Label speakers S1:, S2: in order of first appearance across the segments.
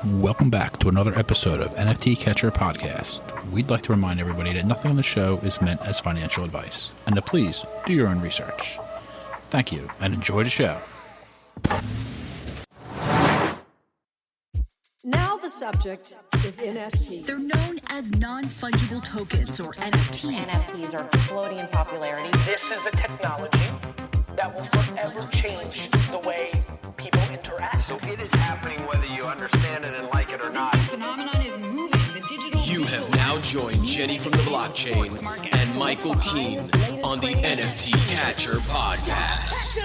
S1: Welcome back to another episode of NFT Catcher Podcast. We'd like to remind everybody that nothing on the show is meant as financial advice, and to please do your own research. Thank you, and enjoy the show.
S2: Now the subject is NFTs.
S3: They're known as non-fungible tokens, or NFTs.
S4: NFTs are exploding in popularity.
S5: This is a technology that will forever change the way people interact.
S6: So it is happening whether you understand it and like it or not.
S7: This phenomenon is moving. The digital.
S8: You have now joined Jenny from the blockchain and Michael Keene on the NFT Catcher Podcast.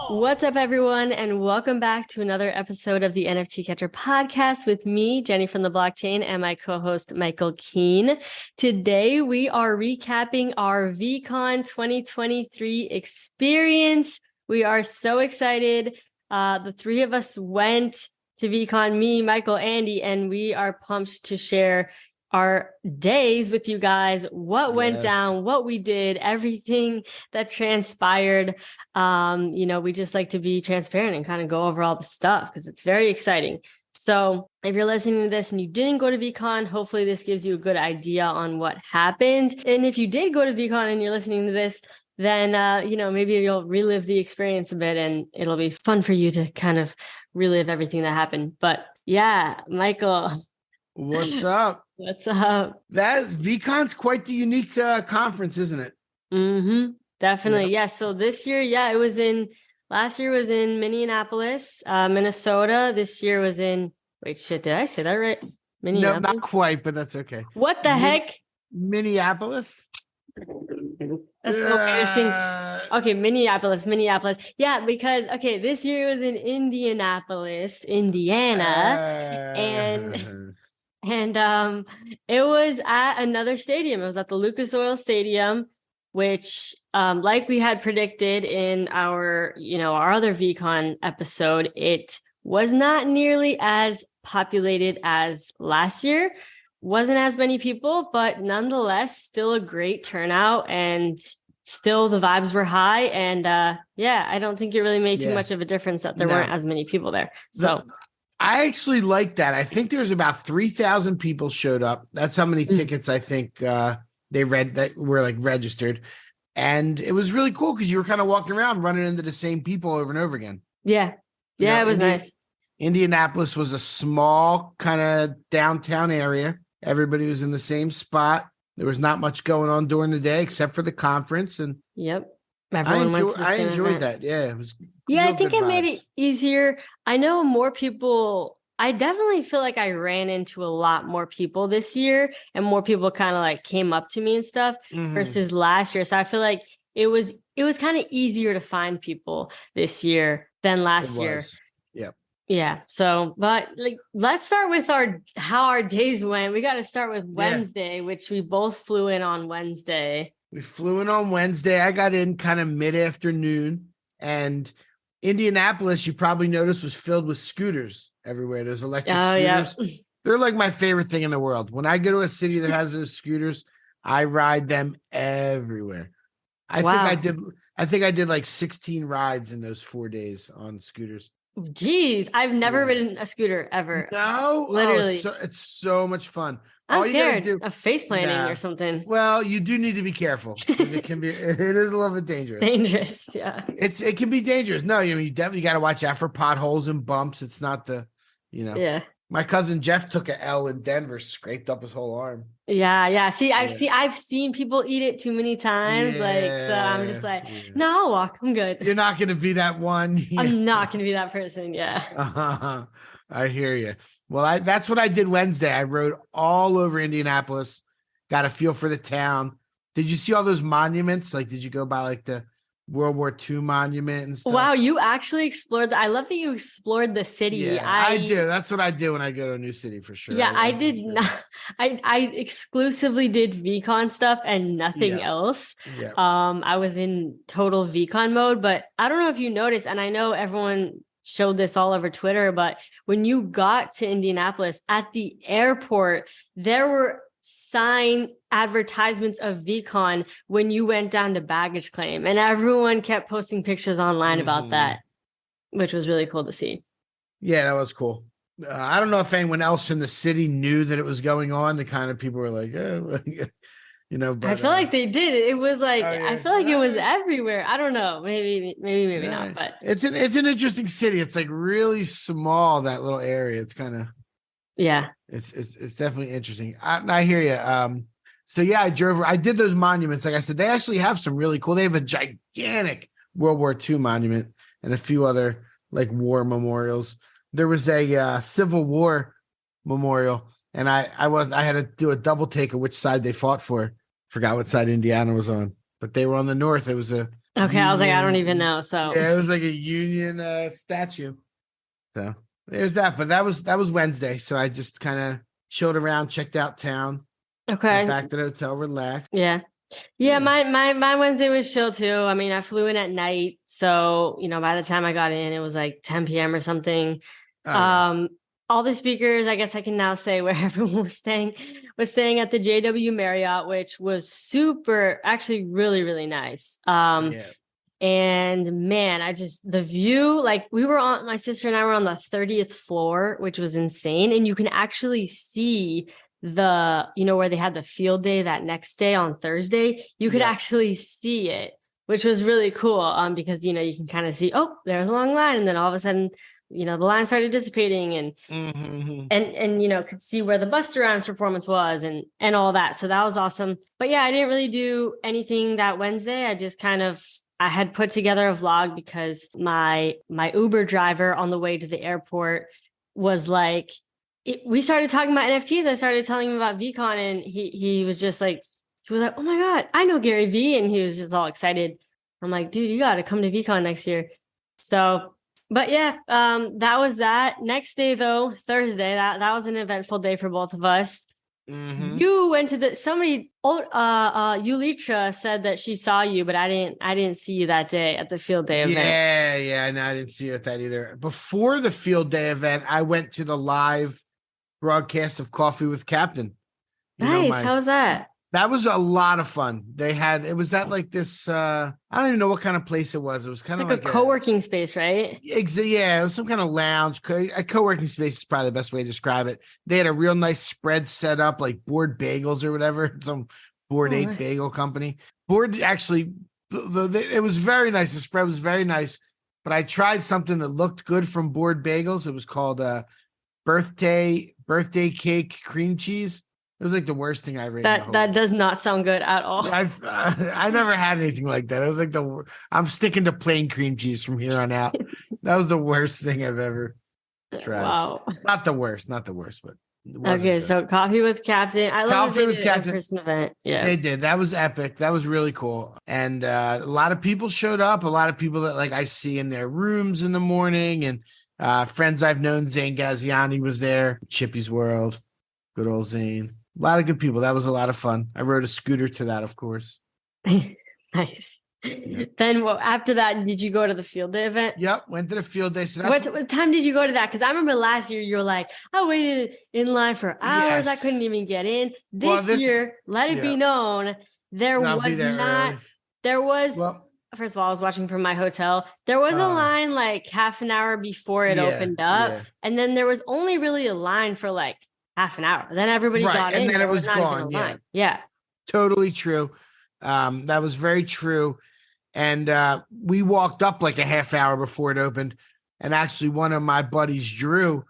S9: What's up, everyone, and welcome back to another episode of the NFT Catcher Podcast with me, Jenny from the blockchain, and my co-host, Michael Keene. Today, we are recapping our VeeCon 2023 experience. We are so excited. The three of us went to VeeCon, me, Michael, Andy, and we are pumped to share our days with you guys, what went down, what we did, everything that transpired. We just like to be transparent and kind of go over all the stuff because it's very exciting. So if you're listening to this and you didn't go to VeeCon, hopefully this gives you a good idea on what happened. And if you did go to VeeCon and you're listening to this, then, maybe you'll relive the experience a bit and it'll be fun for you to kind of relive everything that happened. But yeah, Michael.
S10: What's up?
S9: What's up?
S10: VeeCon's quite the unique conference, isn't it?
S9: Mm-hmm. Definitely. Yeah. So this year, last year was in Minneapolis, Minnesota. This year was in, did I say that right? Minneapolis?
S10: No, not quite, but that's okay.
S9: What the heck?
S10: Minneapolis?
S9: That's so embarrassing. Okay, Minneapolis. Yeah, because, this year was in Indianapolis, Indiana. And it was at another stadium. It was at the Lucas Oil Stadium, which, like we had predicted in our other VeeCon episode, it was not nearly as populated as last year. Wasn't as many people, but nonetheless, still a great turnout, and still the vibes were high. And I don't think it really made too much of a difference that there weren't as many people there. So.
S10: I actually like that. I think there's about 3,000 people showed up. That's how many tickets I think they read that were registered. And it was really cool because you were kind of walking around running into the same people over and over again.
S9: Yeah. Yeah, it was nice.
S10: Indianapolis was a small kind of downtown area. Everybody was in the same spot. There was not much going on during the day except for the conference. And
S9: yep. Everyone went to the same
S10: enjoyed
S9: event.
S10: That. Yeah, it was.
S9: Yeah, I think it made it easier. I know more people. I definitely feel like I ran into a lot more people this year, and more people kind of came up to me and stuff versus last year. So I feel like it was kind of easier to find people this year than last year.
S10: Yep.
S9: Yeah. So, but let's start with how our days went. We got to start with Wednesday, which we both flew in on Wednesday.
S10: We flew in on Wednesday. I got in kind of mid-afternoon, and Indianapolis, you probably noticed, was filled with scooters everywhere. There's electric scooters. Yeah. They're like my favorite thing in the world. When I go to a city that has those scooters, I ride them everywhere. I think I did 16 rides in those 4 days on scooters.
S9: Jeez, I've never ridden a scooter ever.
S10: No,
S9: literally,
S10: it's so much fun.
S9: I'm scared of face planting or something.
S10: Well, you do need to be careful. It is a little bit dangerous.
S9: Dangerous, yeah.
S10: It can be dangerous. No, you definitely got to watch out for potholes and bumps. It's not
S9: Yeah.
S10: My cousin Jeff took a L in Denver, scraped up his whole arm.
S9: Yeah. See, I've seen people eat it too many times. So I'm just no, I'll walk. I'm good.
S10: You're not going to be that one.
S9: I'm not going to be that person. Yeah.
S10: I hear you. Well, that's what I did Wednesday. I rode all over Indianapolis, got a feel for the town. Did you see all those monuments? Did you go by the World War II monument and stuff?
S9: Wow, you actually explored I love that you explored the city.
S10: Yeah, I do. That's what I do when I go to a new city for sure.
S9: Yeah, I did not. I exclusively did VeeCon stuff and nothing else. Yeah. I was in total VeeCon mode, but I don't know if you noticed, and I know everyone showed this all over Twitter, but when you got to Indianapolis at the airport, there were sign advertisements of VeeCon when you went down to baggage claim, and everyone kept posting pictures online about that, which was really cool to see.
S10: Yeah, that was cool. I don't know if anyone else in the city knew that it was going on. The kind of people were like, but
S9: I feel like they did. It was like,
S10: oh, yeah.
S9: I feel like it was everywhere. I don't know. Maybe not. But
S10: it's an interesting city. It's like really small, that little area. It's kind of,
S9: yeah,
S10: it's definitely interesting. I hear you. So yeah, I did those monuments. Like I said, they actually have some really cool. They have a gigantic World War II monument and a few other like war memorials. There was a Civil War memorial, and I had to do a double take of which side they fought for. Forgot what side Indiana was on, but they were on the north. It was a
S9: okay. I was like, I don't even know. So
S10: yeah, it was like a Union statue. So there's that. But that was Wednesday, so I just kind of chilled around, checked out town.
S9: Okay.
S10: Went back to the hotel, relaxed.
S9: Yeah. My Wednesday was chill too. I mean, I flew in at night, so by the time I got in, it was like 10 p.m. or something.
S10: Oh, yeah.
S9: All the speakers, I guess I can now say where everyone was staying at the JW Marriott, which was actually really, really nice.
S10: Yeah.
S9: And man, the view, like my sister and I were on the 30th floor, which was insane. And you can actually see where they had the field day that next day on Thursday, you could actually see it, which was really cool. Because, you can kind of see, oh, there's a long line. And then all of a sudden, the line started dissipating and could see where the Busta Rhymes performance was and all that. So that was awesome. But yeah, I didn't really do anything that Wednesday. I just I had put together a vlog because my Uber driver on the way to the airport was like, we started talking about NFTs. I started telling him about VeeCon, and he was just like, oh my God, I know Gary V. And he was just all excited. I'm like, dude, you got to come to VeeCon next year. So, but yeah, that was that. Next day though, Thursday, that was an eventful day for both of us. Mm-hmm. You went to Yulicha said that she saw you, but I didn't see you that day at the field day event.
S10: Yeah, no, I didn't see you at that either. Before the field day event, I went to the live broadcast of Coffee with Captain.
S9: Nice. How was that?
S10: That was a lot of fun. It was at like this, I don't even know what kind of place it was. It was kind of like
S9: a co-working space, right?
S10: Yeah, it was some kind of lounge. A co-working space is probably the best way to describe it. They had a real nice spread set up, like Board Bagels or whatever, some Board 8 nice. Bagel company. Board actually, it was very nice. The spread was very nice, but I tried something that looked good from Board Bagels. It was called birthday cake cream cheese. It was like the worst thing I ever ate.
S9: That does not sound good at all.
S10: I never had anything like that. It was like I'm sticking to plain cream cheese from here on out. That was the worst thing I've ever tried.
S9: Wow.
S10: Not the worst, but
S9: okay. Good. So Coffee with Captain. I love Coffee with Captain in-person event. Yeah,
S10: they did. That was epic. That was really cool. And a lot of people showed up. A lot of people that like I see in their rooms in the morning, and friends I've known. Zane Gaziani was there. Chippy's World. Good old Zane. A lot of good people. That was a lot of fun. I rode a scooter to that, of course.
S9: Nice. Yeah. Then after that, did you go to the field day event?
S10: Yep, went to the field day. So
S9: what time did you go to that? Because I remember last year you were like, I waited in line for hours. Yes. I couldn't even get in. This year, let it be known, there was first of all, I was watching from my hotel. There was a line like half an hour before it opened up. Yeah. And then there was only really a line for like half an hour. Then everybody got in.
S10: And then it was gone.
S9: Yeah.
S10: Totally true. That was very true. And we walked up like a half hour before it opened. And actually one of my buddies, Drew,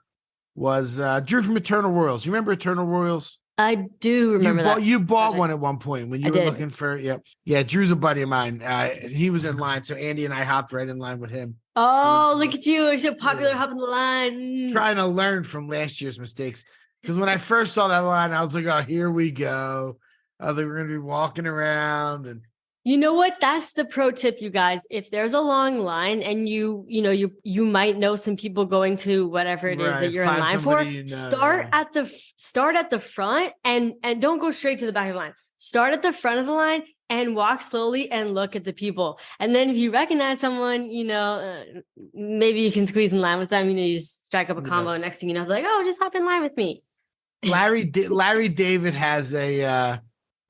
S10: was Drew from Eternal Royals. You remember Eternal Royals?
S9: I do remember that.
S10: You bought one at one point when you were looking for, Yeah, Drew's a buddy of mine. He was in line. So Andy and I hopped right in line with him.
S9: Oh, look at you. You're so popular hopping the line.
S10: Trying to learn from last year's mistakes. Because when I first saw that line, I was like, oh, here we go. I was like, we're going to be walking around. And
S9: you know what? That's the pro tip, you guys. If there's a long line and you might know some people going to whatever it is that you're in line for, start at the front and don't go straight to the back of the line. Start at the front of the line and walk slowly and look at the people. And then if you recognize someone, maybe you can squeeze in line with them. You just strike up a combo. And next thing you know, they're like, oh, just hop in line with me.
S10: Larry David has a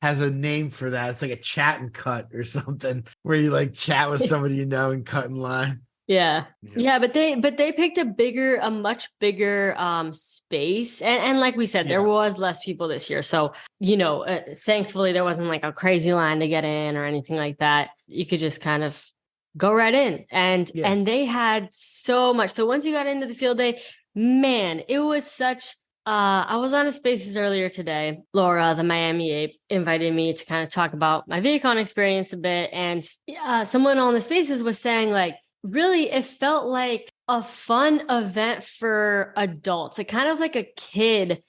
S10: name for that. It's like a chat and cut or something where you like chat with somebody and cut in line.
S9: Yeah, but they picked a much bigger space, and like we said, there was less people this year, so thankfully there wasn't like a crazy line to get in or anything like that. You could just kind of go right in, and they had so much. So once you got into the field day, man, it was such. I was on a Spaces earlier today. Laura, the Miami Ape, invited me to kind of talk about my VeeCon experience a bit, and someone on the Spaces was saying like, really, it felt like a fun event for adults. Like kind of like a kid,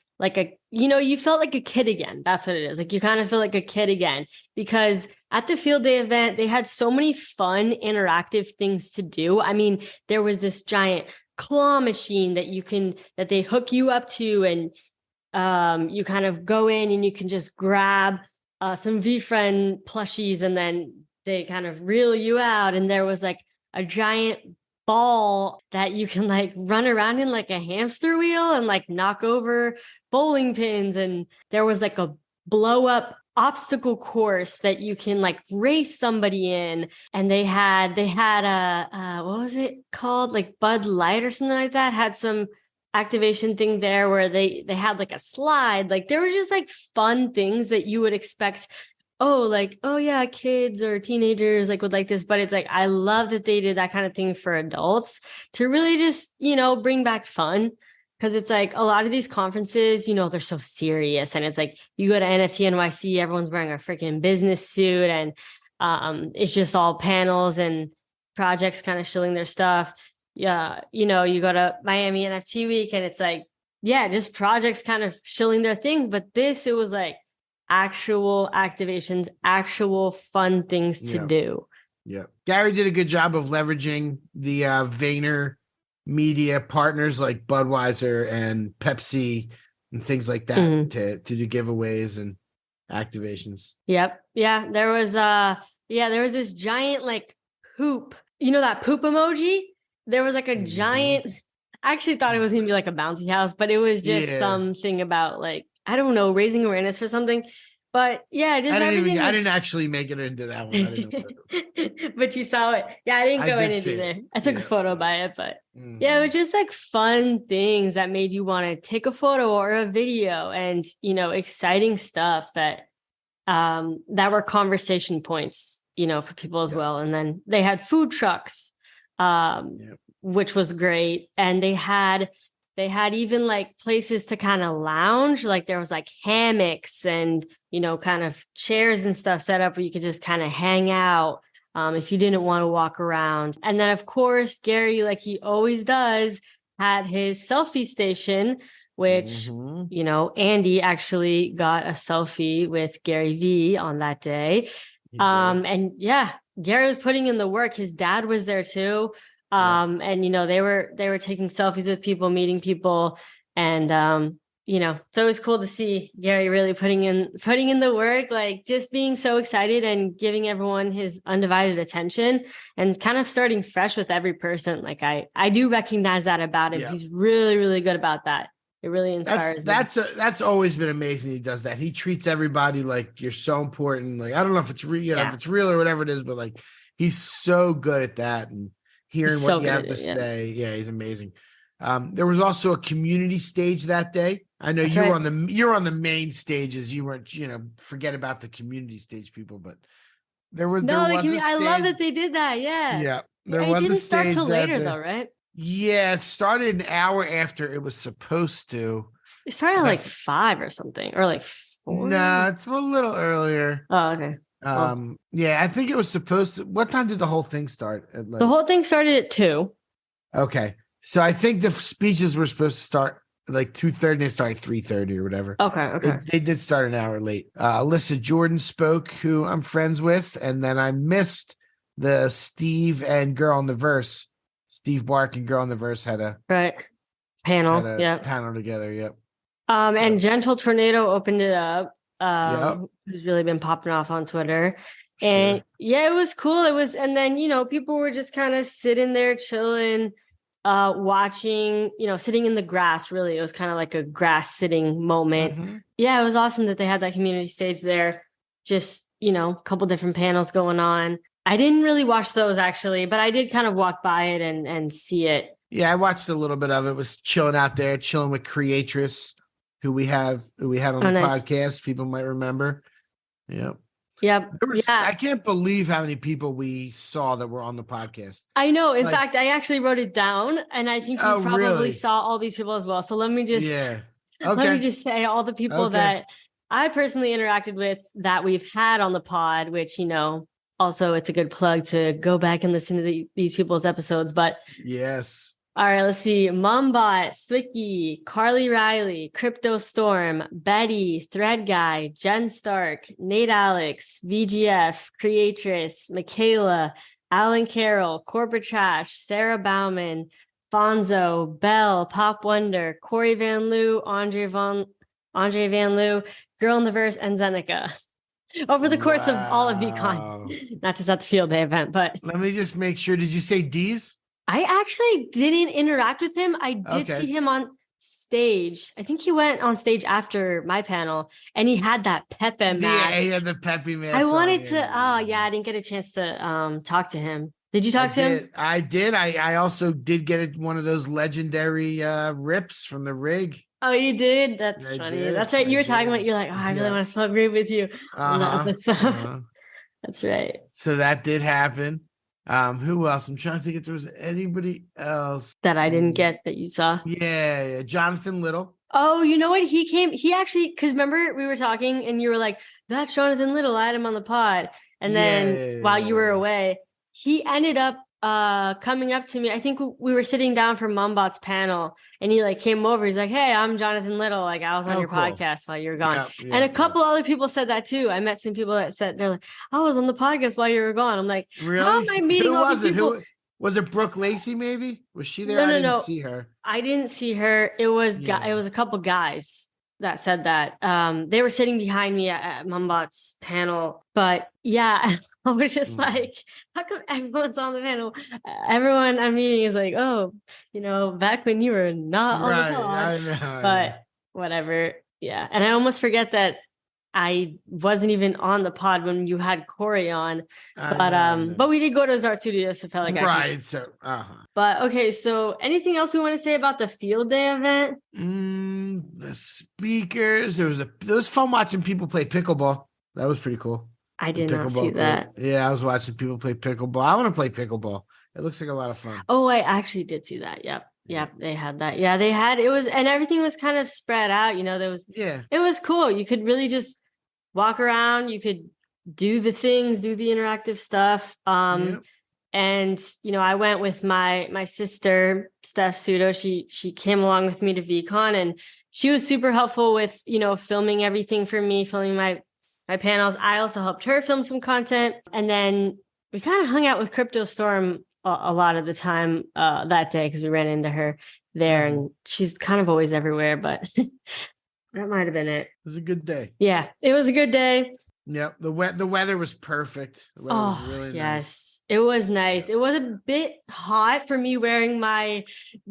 S9: you felt like a kid again. That's what it is. Like you kind of feel like a kid again, because at the field day event, they had so many fun, interactive things to do. I mean, there was this giant claw machine that they hook you up to, and you kind of go in and you can just grab some VeeFriend plushies, and then they kind of reel you out. And there was like a giant ball that you can like run around in like a hamster wheel and like knock over bowling pins. And there was like a blow up obstacle course that you can like race somebody in. And they had a what was it called? Like Bud Light or something like that had some activation thing there where they had like a slide. Like there were just like fun things that you would expect. Oh yeah, kids or teenagers like would like this, but it's like, I love that they did that kind of thing for adults to really just, bring back fun. Cause it's like a lot of these conferences, they're so serious, and it's like you go to NFT NYC, everyone's wearing a freaking business suit, and it's just all panels and projects kind of shilling their stuff. Yeah. You go to Miami NFT week and it's like, just projects kind of shilling their things. But it was like, actual activations, actual fun things to do.
S10: Yeah. Gary did a good job of leveraging the Vayner media partners like Budweiser and Pepsi and things like that to do giveaways and activations.
S9: Yep. Yeah. There was this giant like poop, that poop emoji. There was like a giant, I actually thought it was gonna be like a bouncy house, but it was just something about like, I don't know, raising awareness for something. But I
S10: didn't actually make it into that one. I didn't know
S9: but you saw it. Yeah, I didn't go in it either. I took a photo by it, but it was just like fun things that made you want to take a photo or a video, and exciting stuff that were conversation points, for people as well. And then they had food trucks, which was great. And they had even like places to kind of lounge. Like there was like hammocks and, kind of chairs and stuff set up where you could just kind of hang out if you didn't want to walk around. And then of course, Gary, like he always does, had his selfie station, which, Andy actually got a selfie with Gary V on that day. And Gary was putting in the work. His dad was there too. And they were taking selfies with people, meeting people, and so it was cool to see Gary really putting in the work, like just being so excited and giving everyone his undivided attention and kind of starting fresh with every person. Like I do recognize that about him. He's really, really good about that. It really inspires me.
S10: That's always been amazing. He does that. He treats everybody like you're so important. Like I don't know if it's real, if it's real or whatever it is, but like he's so good at that and hearing what you have to say. Yeah, he's amazing. There was also a community stage that day. I know you're on the main stages. You weren't, forget about the community stage people, but there was
S9: I love that they did that. Yeah.
S10: Yeah.
S9: It didn't start till later though, right?
S10: Yeah, it started an hour after it was supposed to.
S9: It started at like 5 or something, or like 4.
S10: Nah, it's a little earlier.
S9: Oh, okay.
S10: I think it was supposed to. What time did the whole thing start?
S9: The whole thing started at 2.
S10: Okay, so I think the speeches were supposed to start like 2:30. They started 3:30 or whatever.
S9: Okay.
S10: They did start an hour late. Alyssa Jordan spoke, who I'm friends with, and then I missed the Steve and Girl in the Verse. Steve Bark and Girl in the Verse had a
S9: panel.
S10: Panel together. Yep.
S9: And Gentle Tornado opened it up. Who's really been popping off on Twitter. And it was cool. It was, and then, people were just kind of sitting there chilling, watching, sitting in the grass, really. It was kind of like a grass sitting moment. Mm-hmm. Yeah, it was awesome that they had that community stage there. Just, a couple different panels going on. I didn't really watch those actually, but I did kind of walk by it and see it.
S10: Yeah, I watched a little bit of it. Was chilling out there, chilling with Creatress, who we had on the
S9: nice.
S10: podcast. People might remember. Yep.
S9: Yep.
S10: I can't believe how many people we saw that were on the podcast.
S9: I know. In fact, I actually wrote it down, and I think you probably
S10: really?
S9: saw all these people as well. So let me just let me just say all the people that I personally interacted with that we've had on the pod, which, also it's a good plug to go back and listen to these people's episodes. But
S10: yes.
S9: All right, let's see. Mumbot, Swicky, Carly Riley, Crypto Storm, Betty, Thread Guy, Jen Stark, Nate Alex, VGF, Creatress, Michaela, Alan Carroll, Corporate Trash, Sarah Bauman, Fonzo, Bell, Pop Wonder, Corey Van Loo, Andre Van Loo, Girl in the Verse, and Zeneca. Over the course of all of VeeCon, not just at the field day event, but
S10: let me just make sure. Did you say D's?
S9: I actually didn't interact with him. I did see him on stage. I think he went on stage after my panel, and he had that Pepe mask.
S10: Yeah, he had the Pepe mask.
S9: I wanted to. I didn't get a chance to talk to him. Did you talk to him?
S10: I did. I also did get one of those legendary rips from the rig.
S9: Oh, you did? That's funny. That's right. You were talking about. You're like, I really want to smoke weed with you on that episode. That's right.
S10: So that did happen. Who else? I'm trying to think if there was anybody else
S9: that I didn't get that you saw.
S10: Yeah, Jonathan Little.
S9: Oh, you know what? He actually, because remember we were talking and you were like, that's Jonathan Little. I had him on the pod. And then while you were away, he ended up coming up to me. I think we were sitting down for Mumbot's panel, and he came over. He's like, "Hey, I'm Jonathan Little. I was on your podcast while you were gone." And a couple other people said that too. I met some people that said they're like, "I was on the podcast while you were gone." I'm like,
S10: really?
S9: How am I meeting all these people?
S10: Who was it? Brooke Lacey? Maybe was she there?
S9: No,
S10: I didn't see her.
S9: I didn't see her. It was it was a couple guys that said that. They were sitting behind me at Mumbot's panel, but yeah. I was just like, how come everyone's on the panel? Everyone I'm meeting is like, oh, back when you were not on the pod.
S10: I know.
S9: But whatever. Yeah. And I almost forget that I wasn't even on the pod when you had Corey on. But we did go to his art studio, so I felt like I could.
S10: So
S9: But okay, so anything else we want to say about the field day event?
S10: The speakers. It was fun watching people play pickleball. That was pretty cool.
S9: I did not see that.
S10: Yeah, I was watching people play pickleball. I want to play pickleball. It looks like a lot of fun.
S9: Oh, I actually did see that. Yep, they had that. Yeah, they had and everything was kind of spread out. It was cool. You could really just walk around. You could do the things, do the interactive stuff. And I went with my sister, Steph Sudo. She came along with me to VeeCon, and she was super helpful with filming everything for me, filming my panels. I also helped her film some content. And then we kind of hung out with Crypto Storm a lot of the time that day because we ran into her there. And she's kind of always everywhere, but that might have been it.
S10: It was a good day.
S9: Yeah, it was a good day.
S10: Yep. The weather was perfect. The weather was really
S9: nice. It was nice. It was a bit hot for me wearing my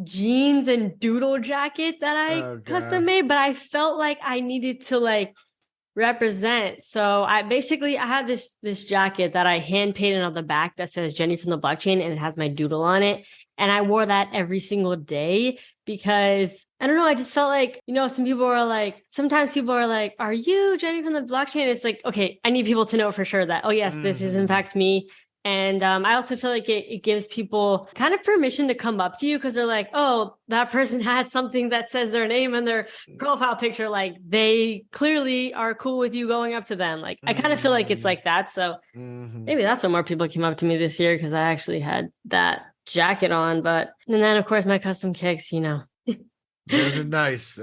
S9: jeans and doodle jacket that I custom made, but I felt like I needed to represent. So I had this jacket that I hand painted on the back that says Jenny from the Blockchain, and it has my doodle on it. And I wore that every single day because I don't know, I just felt like, sometimes people are like, are you Jenny from the Blockchain? It's like, okay, I need people to know for sure that, oh yes, this is in fact me. And I also feel like it gives people kind of permission to come up to you because they're like, oh, that person has something that says their name and their profile picture. Like they clearly are cool with you going up to them. Like I kind of feel like it's like that. So maybe that's why more people came up to me this year because I actually had that jacket on. And then of course my custom kicks,
S10: Those are nice.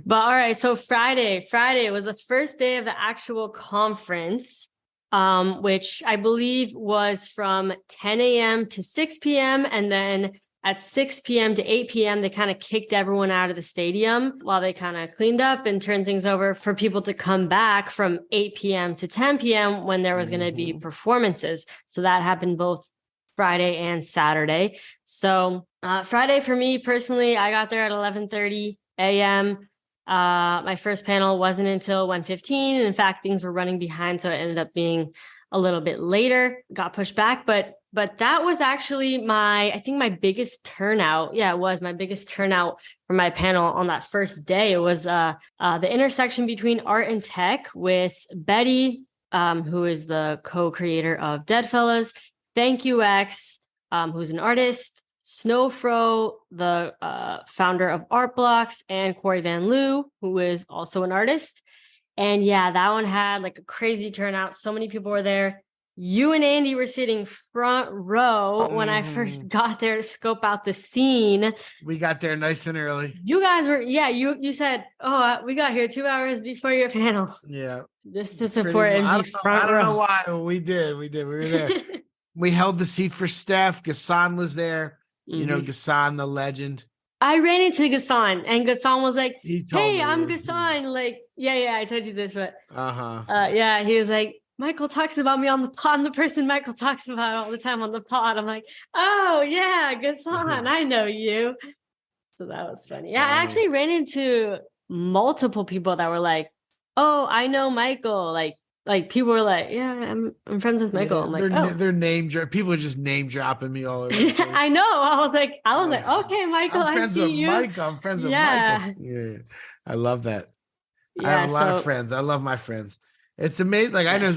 S9: But all right. So Friday was the first day of the actual conference. Which I believe was from 10 a.m. to 6 p.m. And then at 6 p.m. to 8 p.m., they kind of kicked everyone out of the stadium while they kind of cleaned up and turned things over for people to come back from 8 p.m. to 10 p.m. when there was going to be performances. So that happened both Friday and Saturday. So Friday for me personally, I got there at 11:30 a.m. My first panel wasn't until 1:15. In fact, things were running behind, so it ended up being a little bit later, got pushed back, but that was actually I think my biggest turnout. Yeah, it was my biggest turnout for my panel on that first day. It was the intersection between art and tech with Betty, who is the co-creator of Deadfellas, Thank You X, who's an artist, Snowfro, the founder of Art Blocks, and Corey Van Loo, who is also an artist. And yeah, that one had like a crazy turnout. So many people were there. You and Andy were sitting front row when I first got there to scope out the scene.
S10: We got there nice and early.
S9: You guys were, you said, we got here 2 hours before your panel.
S10: Yeah.
S9: Just to support and be front row.
S10: I don't know why. We did. We were there. We held the seat for Steph. Gassan was there. You know, Gassan, the legend.
S9: I ran into Gassan and Gassan was like, hey, I'm
S10: this.
S9: Gassan. Like, yeah, I told you this, but
S10: Uh-huh.
S9: He was like, Michael talks about me on the pod. I'm the person Michael talks about all the time on the pod. I'm like, oh yeah, Gassan, I know you. So that was funny. Yeah, I actually ran into multiple people that were like, oh, I know Michael. Like people were like, yeah, I'm friends with Michael. I'm like,
S10: they're name people are just name dropping me all over.
S9: I know. I was like, okay, Michael,
S10: I'm friends
S9: I see
S10: with
S9: you.
S10: Michael. I'm friends with Michael. Yeah, I love that. I have a lot of friends. I love my friends. It's amazing. Like I know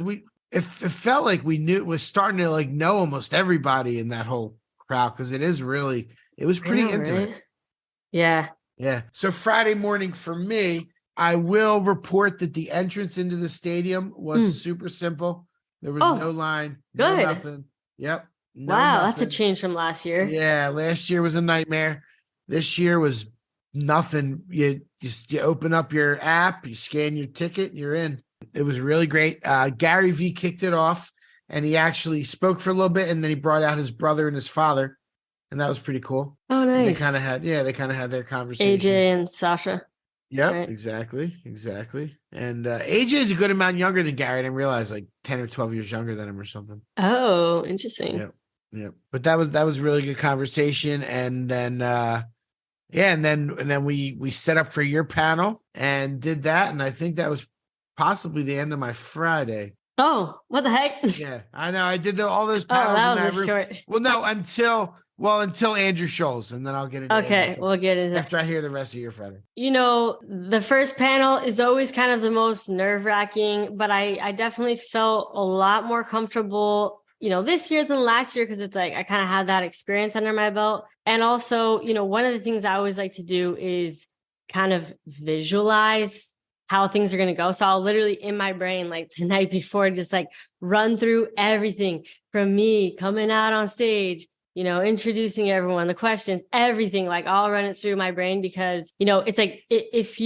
S10: it felt like we're starting to like know almost everybody in that whole crowd because it was pretty intimate.
S9: Right? Yeah.
S10: Yeah. So Friday morning for me, I will report that the entrance into the stadium was super simple. There was no line, no nothing. Yep.
S9: Wow, that's a change from last year.
S10: Yeah, last year was a nightmare. This year was nothing. You open up your app, you scan your ticket, you're in. It was really great. Gary V kicked it off, and he actually spoke for a little bit, and then he brought out his brother and his father, and that was pretty cool.
S9: Oh, nice.
S10: They kind of had their conversation.
S9: AJ and Sasha.
S10: Yep, right. Exactly. And AJ is a good amount younger than Gary. I didn't realize, like 10 or 12 years younger than him or something.
S9: Oh, interesting.
S10: Yep. But that was really good conversation. And then and then we set up for your panel and did that. And I think that was possibly the end of my Friday.
S9: Oh, what the heck?
S10: Yeah, I know. I did all those panels.
S9: Oh, that was short.
S10: Well, no, until Andrew Scholes, and then I'll get into
S9: okay, we'll get into
S10: after I hear the rest of your Friday.
S9: You know, the first panel is always kind of the most nerve-wracking, but I definitely felt a lot more comfortable, this year than last year because it's like I kind of had that experience under my belt. And also, one of the things I always like to do is kind of visualize how things are going to go. So I'll literally in my brain, like the night before, just like run through everything from me coming out on stage, introducing everyone, the questions, everything. Like I'll run it through my brain because, it's like if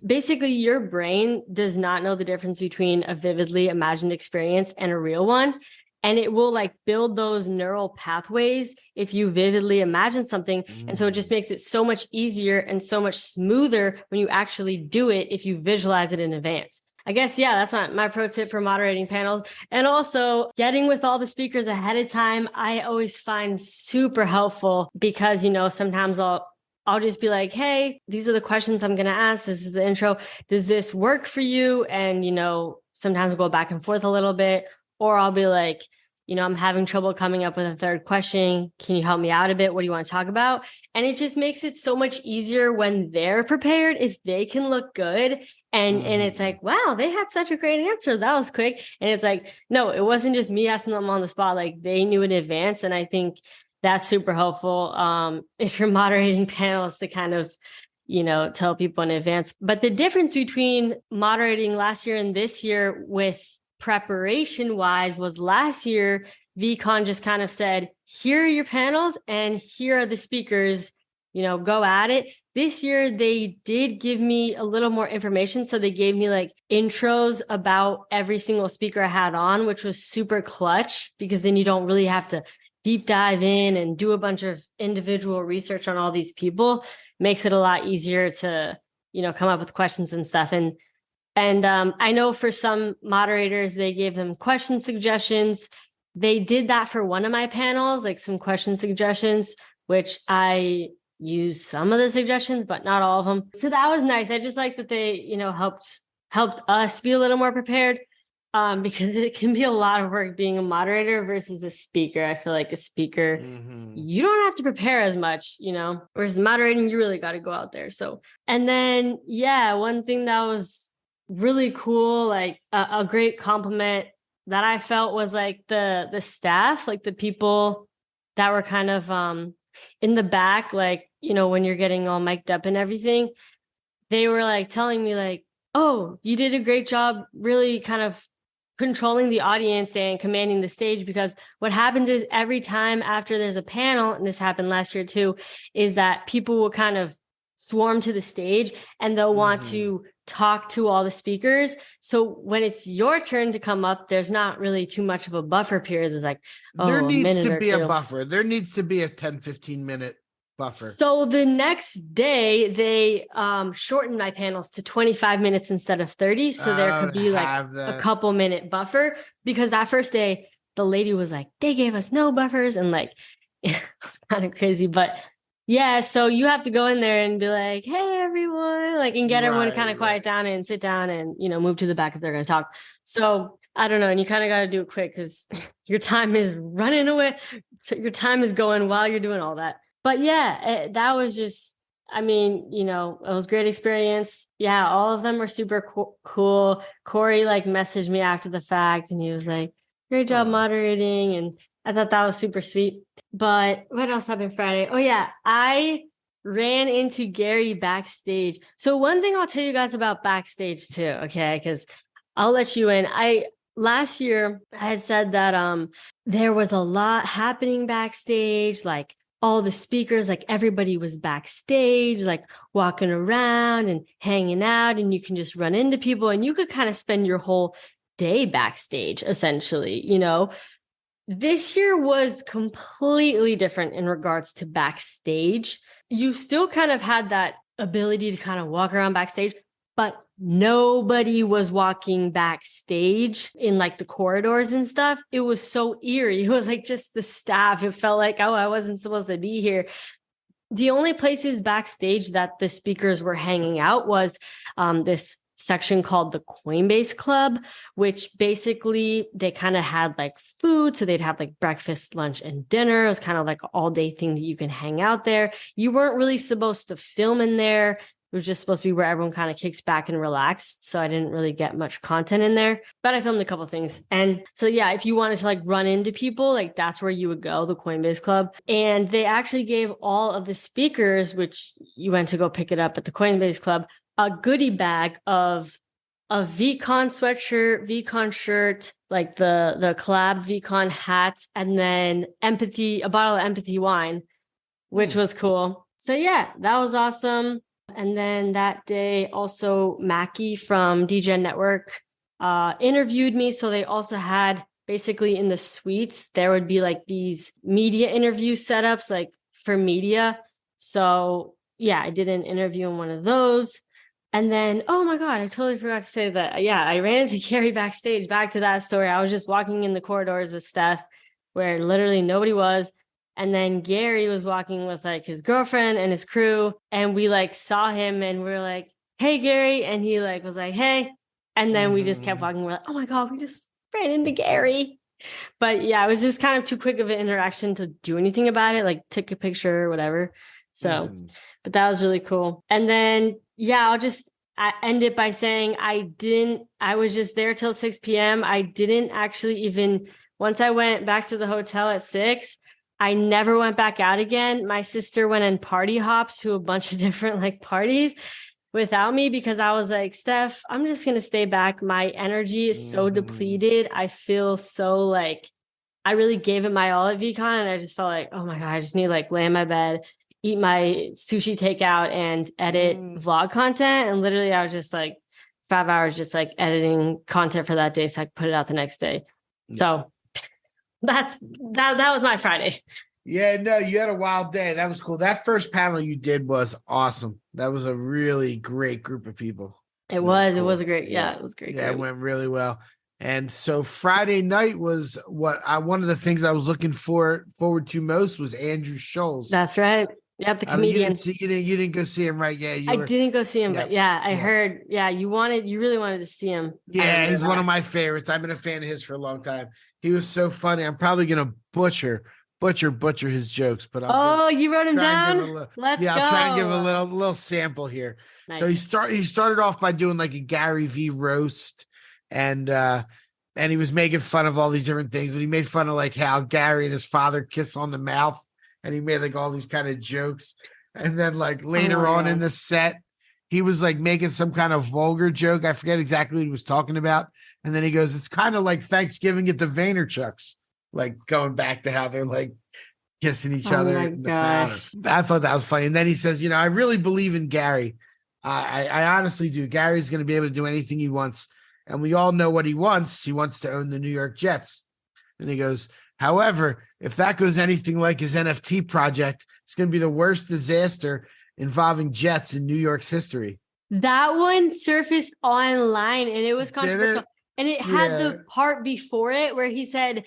S9: basically your brain does not know the difference between a vividly imagined experience and a real one. And it will like build those neural pathways if you vividly imagine something. And so it just makes it so much easier and so much smoother when you actually do it if you visualize it in advance. I guess, yeah, that's my pro tip for moderating panels. And also getting with all the speakers ahead of time, I always find super helpful because, sometimes I'll just be like, hey, these are the questions I'm going to ask. This is the intro. Does this work for you? And, sometimes we'll go back and forth a little bit. Or I'll be like, I'm having trouble coming up with a third question. Can you help me out a bit? What do you want to talk about? And it just makes it so much easier when they're prepared, if they can look good. And it's like, wow, they had such a great answer. That was quick. And it's like, no, it wasn't just me asking them on the spot. Like they knew in advance. And I think that's super helpful if you're moderating panels to kind of, tell people in advance. But the difference between moderating last year and this year with preparation wise was last year, VeeCon just kind of said, here are your panels and here are the speakers, go at it. This year, they did give me a little more information. So they gave me like intros about every single speaker I had on, which was super clutch because then you don't really have to deep dive in and do a bunch of individual research on all these people. Makes it a lot easier to, come up with questions and stuff. And I know for some moderators, they gave them question suggestions. They did that for one of my panels, like some question suggestions, which I used some of the suggestions, but not all of them. So that was nice. I just like that they, helped us be a little more prepared. because it can be a lot of work being a moderator versus a speaker. I feel like a speaker, you don't have to prepare as much, whereas moderating, you really got to go out there. So, and then, one thing that was really cool, like a great compliment that I felt was like the staff, like the people that were kind of in the back, like, when you're getting all mic'd up and everything, they were like telling me like, oh, you did a great job really kind of controlling the audience and commanding the stage, because what happens is every time after there's a panel, and this happened last year too, is that people will kind of swarm to the stage and they'll want to talk to all the speakers. So when it's your turn to come up, there's not really too much of a buffer period. There's like,
S10: there needs to be
S9: a
S10: buffer. There needs to be a 10-15 minute buffer.
S9: So the next day they shortened my panels to 25 minutes instead of 30. So there could be like a couple minute buffer, because that first day the lady was like, they gave us no buffers, and like it was kind of crazy. But yeah, so you have to go in there and be like, hey everyone, like, and get everyone kind of quiet down and sit down and move to the back if they're going to talk. So I don't know, and you kind of got to do it quick because your time is running away. So your time is going while you're doing all that. But yeah, that was just, it was a great experience. Yeah, all of them were super cool. Corey like messaged me after the fact and he was like, great job moderating. And I thought that was super sweet. But what else happened Friday? Oh yeah, I ran into Gary backstage. So one thing I'll tell you guys about backstage too, okay? Because I'll let you in. Last year I had said that there was a lot happening backstage, like all the speakers, like everybody was backstage, like walking around and hanging out, and you can just run into people and you could kind of spend your whole day backstage, essentially, This year was completely different in regards to backstage. You still kind of had that ability to kind of walk around backstage, but nobody was walking backstage in like the corridors and stuff. It was so eerie. It was like just the staff. It felt like, oh, I wasn't supposed to be here. The only places backstage that the speakers were hanging out was this section called the Coinbase Club, which basically they kind of had like food. So they'd have like breakfast, lunch, and dinner. It was kind of like an all-day thing that you can hang out there. You weren't really supposed to film in there. It was just supposed to be where everyone kind of kicked back and relaxed. So I didn't really get much content in there, but I filmed a couple things. And so, yeah, if you wanted to like run into people, like that's where you would go, the Coinbase Club. And they actually gave all of the speakers, which you went to go pick it up at the Coinbase Club, a goodie bag of a VeeCon sweatshirt, VeeCon shirt, like the collab VeeCon hat, and then a bottle of empathy wine, which was cool. So yeah, that was awesome. And then that day also Mackie from DJ Network interviewed me. So they also had basically in the suites, there would be like these media interview setups like for media. So yeah, I did an interview in one of those. And then, oh my God, I totally forgot to say that. Yeah, I ran into Gary backstage. Back to that story. I was just walking in the corridors with Steph where literally nobody was. And then Gary was walking with like his girlfriend and his crew. And we like saw him and we are like, hey, Gary. And he like was like, hey. And then we just kept walking. We're like, oh my God, we just ran into Gary. But yeah, it was just kind of too quick of an interaction to do anything about it, like take a picture or whatever. So, but that was really cool. And then, yeah, I end it by saying I was just there till 6 p.m. I didn't actually even, once I went back to the hotel at 6, I never went back out again. My sister went and party hopped to a bunch of different like parties without me because I was like, Steph, I'm just going to stay back. My energy is so depleted. I feel so like I really gave it my all at VeeCon, and I just felt like, oh my God, I just need to like lay in my bed, eat my sushi takeout and edit vlog content. And literally I was just like 5 hours just like editing content for that day so I could put it out the next day. So that was my Friday.
S10: Yeah, no, you had a wild day. That was cool. That first panel you did was awesome. That was a really great group of people.
S9: It was a great, it was great.
S10: Yeah, it went really well. And so Friday night was one of the things I was looking forward to most was Andrew Scholes.
S9: That's right. Yep, the
S10: I mean,
S9: comedian.
S10: you didn't go see him, right? Yeah,
S9: I didn't go see him,
S10: Yep.
S9: but yeah, I
S10: Yep.
S9: heard. Yeah, you really wanted to see him.
S10: Yeah, he's one of my favorites. I've been a fan of his for a long time. He was so funny. I'm probably gonna butcher his jokes, but
S9: you wrote him down? Let's go.
S10: I'll try and give a little sample here.
S9: Nice.
S10: So he started off by doing like a Gary V roast, and he was making fun of all these different things. But he made fun of like how Gary and his father kiss on the mouth, and he made like all these kind of jokes. And then like later on in the set, he was like making some kind of vulgar joke. I forget exactly what he was talking about. And then he goes, "It's kind of like Thanksgiving at the Vaynerchuks," like going back to how they're like kissing each other.
S9: My gosh.
S10: I thought that was funny. And then he says, "I really believe in Gary. I honestly do. Gary's going to be able to do anything he wants. And we all know what he wants. He wants to own the New York Jets." And he goes, "However, if that goes anything like his NFT project, it's going to be the worst disaster involving Jets in New York's history."
S9: That one surfaced online and it was controversial. And it had the part before it where he said,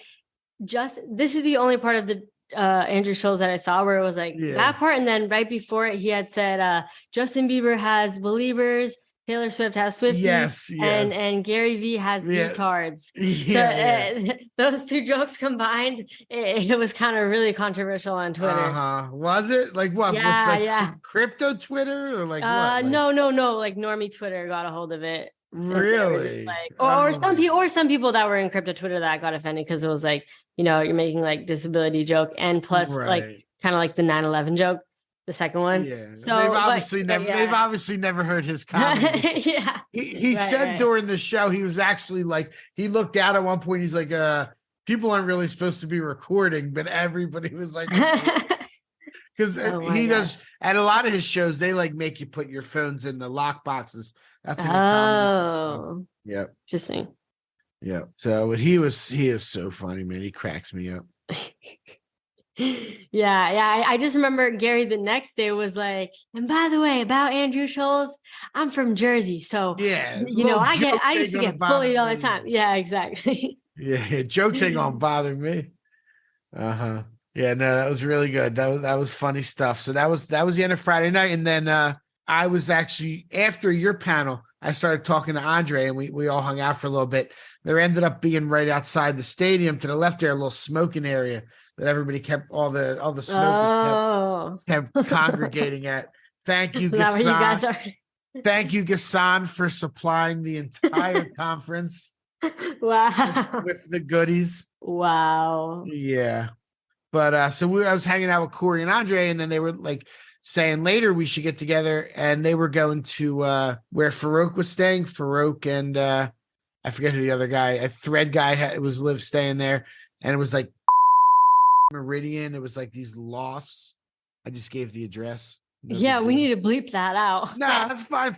S9: this is the only part of the Andrew Schulz that I saw where it was like that part. And then right before it, he had said, Justin Bieber has Believers, Taylor Swift has Swifties,
S10: yes.
S9: And Gary V has retards. So those two jokes combined, it was kind of really controversial on Twitter.
S10: Was it? Like what?
S9: Yeah,
S10: crypto Twitter or like what? Like,
S9: no. Like normie Twitter got a hold of it.
S10: Really?
S9: Like, or some people that were in crypto Twitter that got offended because it was like, you're making like disability joke and plus like kind of like the 9/11 joke. The second one.
S10: Yeah.
S9: So
S10: they've obviously never heard his comedy.
S9: Yeah.
S10: He said during the show, he was actually like, he looked out at one point, he's like, people aren't really supposed to be recording, but everybody was like, because he does at a lot of his shows, they like make you put your phones in the lock boxes. That's like yep.
S9: Interesting.
S10: Yeah. So he is so funny, man. He cracks me up.
S9: Yeah. I just remember Gary the next day was like, and by the way, about Andrew Schulz, I'm from Jersey. So I used to get bullied all the time. Yeah, exactly.
S10: Yeah, jokes ain't gonna bother me. Yeah, no, that was really good. That was funny stuff. So that was the end of Friday night. And then I was actually, after your panel, I started talking to Andre and we all hung out for a little bit. There ended up being right outside the stadium to the left there, a little smoking area that everybody kept, all the smokers kept congregating at. Thank you, Gassan. Thank you, Gassan, for supplying the entire conference.
S9: Wow.
S10: With the goodies.
S9: Wow.
S10: Yeah. But I was hanging out with Corey and Andre, and then they were like saying later we should get together, and they were going to where Farouk was staying. Farouk and I forget who the other guy, a thread guy was staying there, and it was like Meridian. It was like these lofts. I just gave the address.
S9: Yeah, we need to bleep that out.
S10: Nah, that's fine.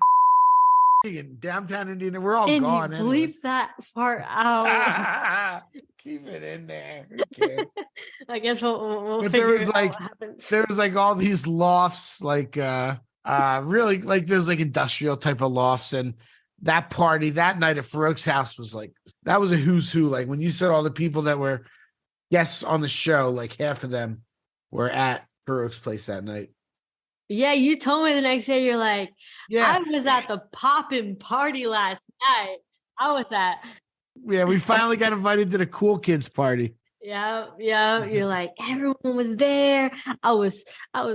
S10: In downtown Indiana, we're all
S9: and
S10: gone.
S9: You bleep that part out.
S10: Keep it in there.
S9: I guess we'll
S10: but
S9: figure
S10: there was like all these lofts, like really like there's like industrial type of lofts, and that party that night at Farouk's house was like, that was a who's who. Like when you said all the people that were guests on the show, like half of them were at Farouk's place that night.
S9: Yeah, you told me the next day, you're like, I was at the poppin' party last night. I was at.
S10: Yeah, we finally got invited to the cool kids party.
S9: Yeah. You're like, everyone was there. I was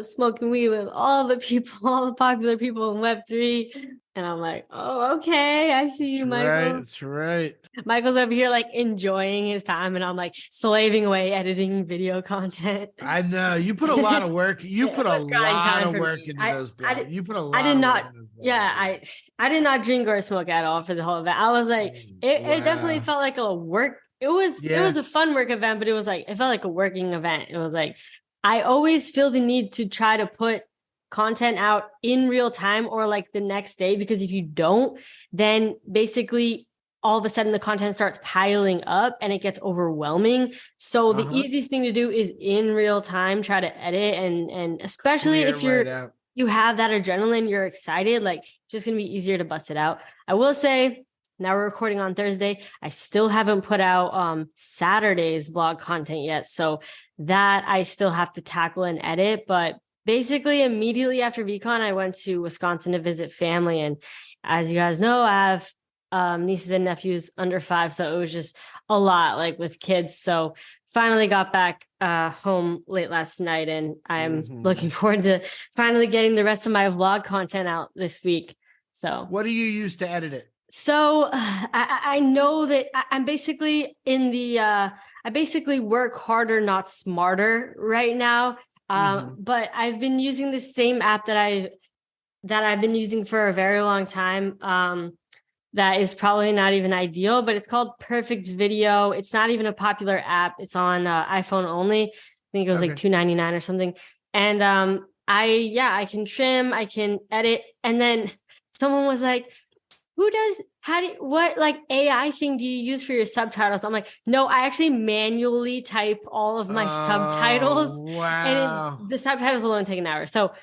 S9: smoking weed with all the people, all the popular people in Web3. And I'm like, oh, okay. I see you, Michael.
S10: That's right.
S9: Michael's over here like enjoying his time, and I'm like slaving away editing video content.
S10: I know you put a lot of work. You put a lot of work into those. You put a lot.
S9: I did not. I did not drink or smoke at all for the whole event. I was like, it definitely felt like a work. It was a fun work event, but it was like, it felt like a working event. It was like, I always feel the need to try to put content out in real time or like the next day, because if you don't, then basically all of a sudden the content starts piling up and it gets overwhelming. So the easiest thing to do is in real time, try to edit and especially if you have that adrenaline, you're excited, like just gonna be easier to bust it out. I will say, now we're recording on Thursday. I still haven't put out Saturday's vlog content yet. So that I still have to tackle and edit, but basically immediately after VeeCon, I went to Wisconsin to visit family. And as you guys know, I have nieces and nephews under 5. So it was just a lot, like with kids. So finally got back home late last night, and I'm looking forward to finally getting the rest of my vlog content out this week. So
S10: what do you use to edit it?
S9: So I know that I'm basically in the I basically work harder, not smarter right now. But I've been using the same app that I've been using for a very long time. That is probably not even ideal, but it's called Perfect Video. It's not even a popular app. It's on iPhone only. I think it was like $2.99 or something. And I can trim, I can edit. And then someone was like, what like AI thing do you use for your subtitles? I'm like, no, I actually manually type all of my subtitles.
S10: Wow.
S9: And the subtitles alone take an hour. So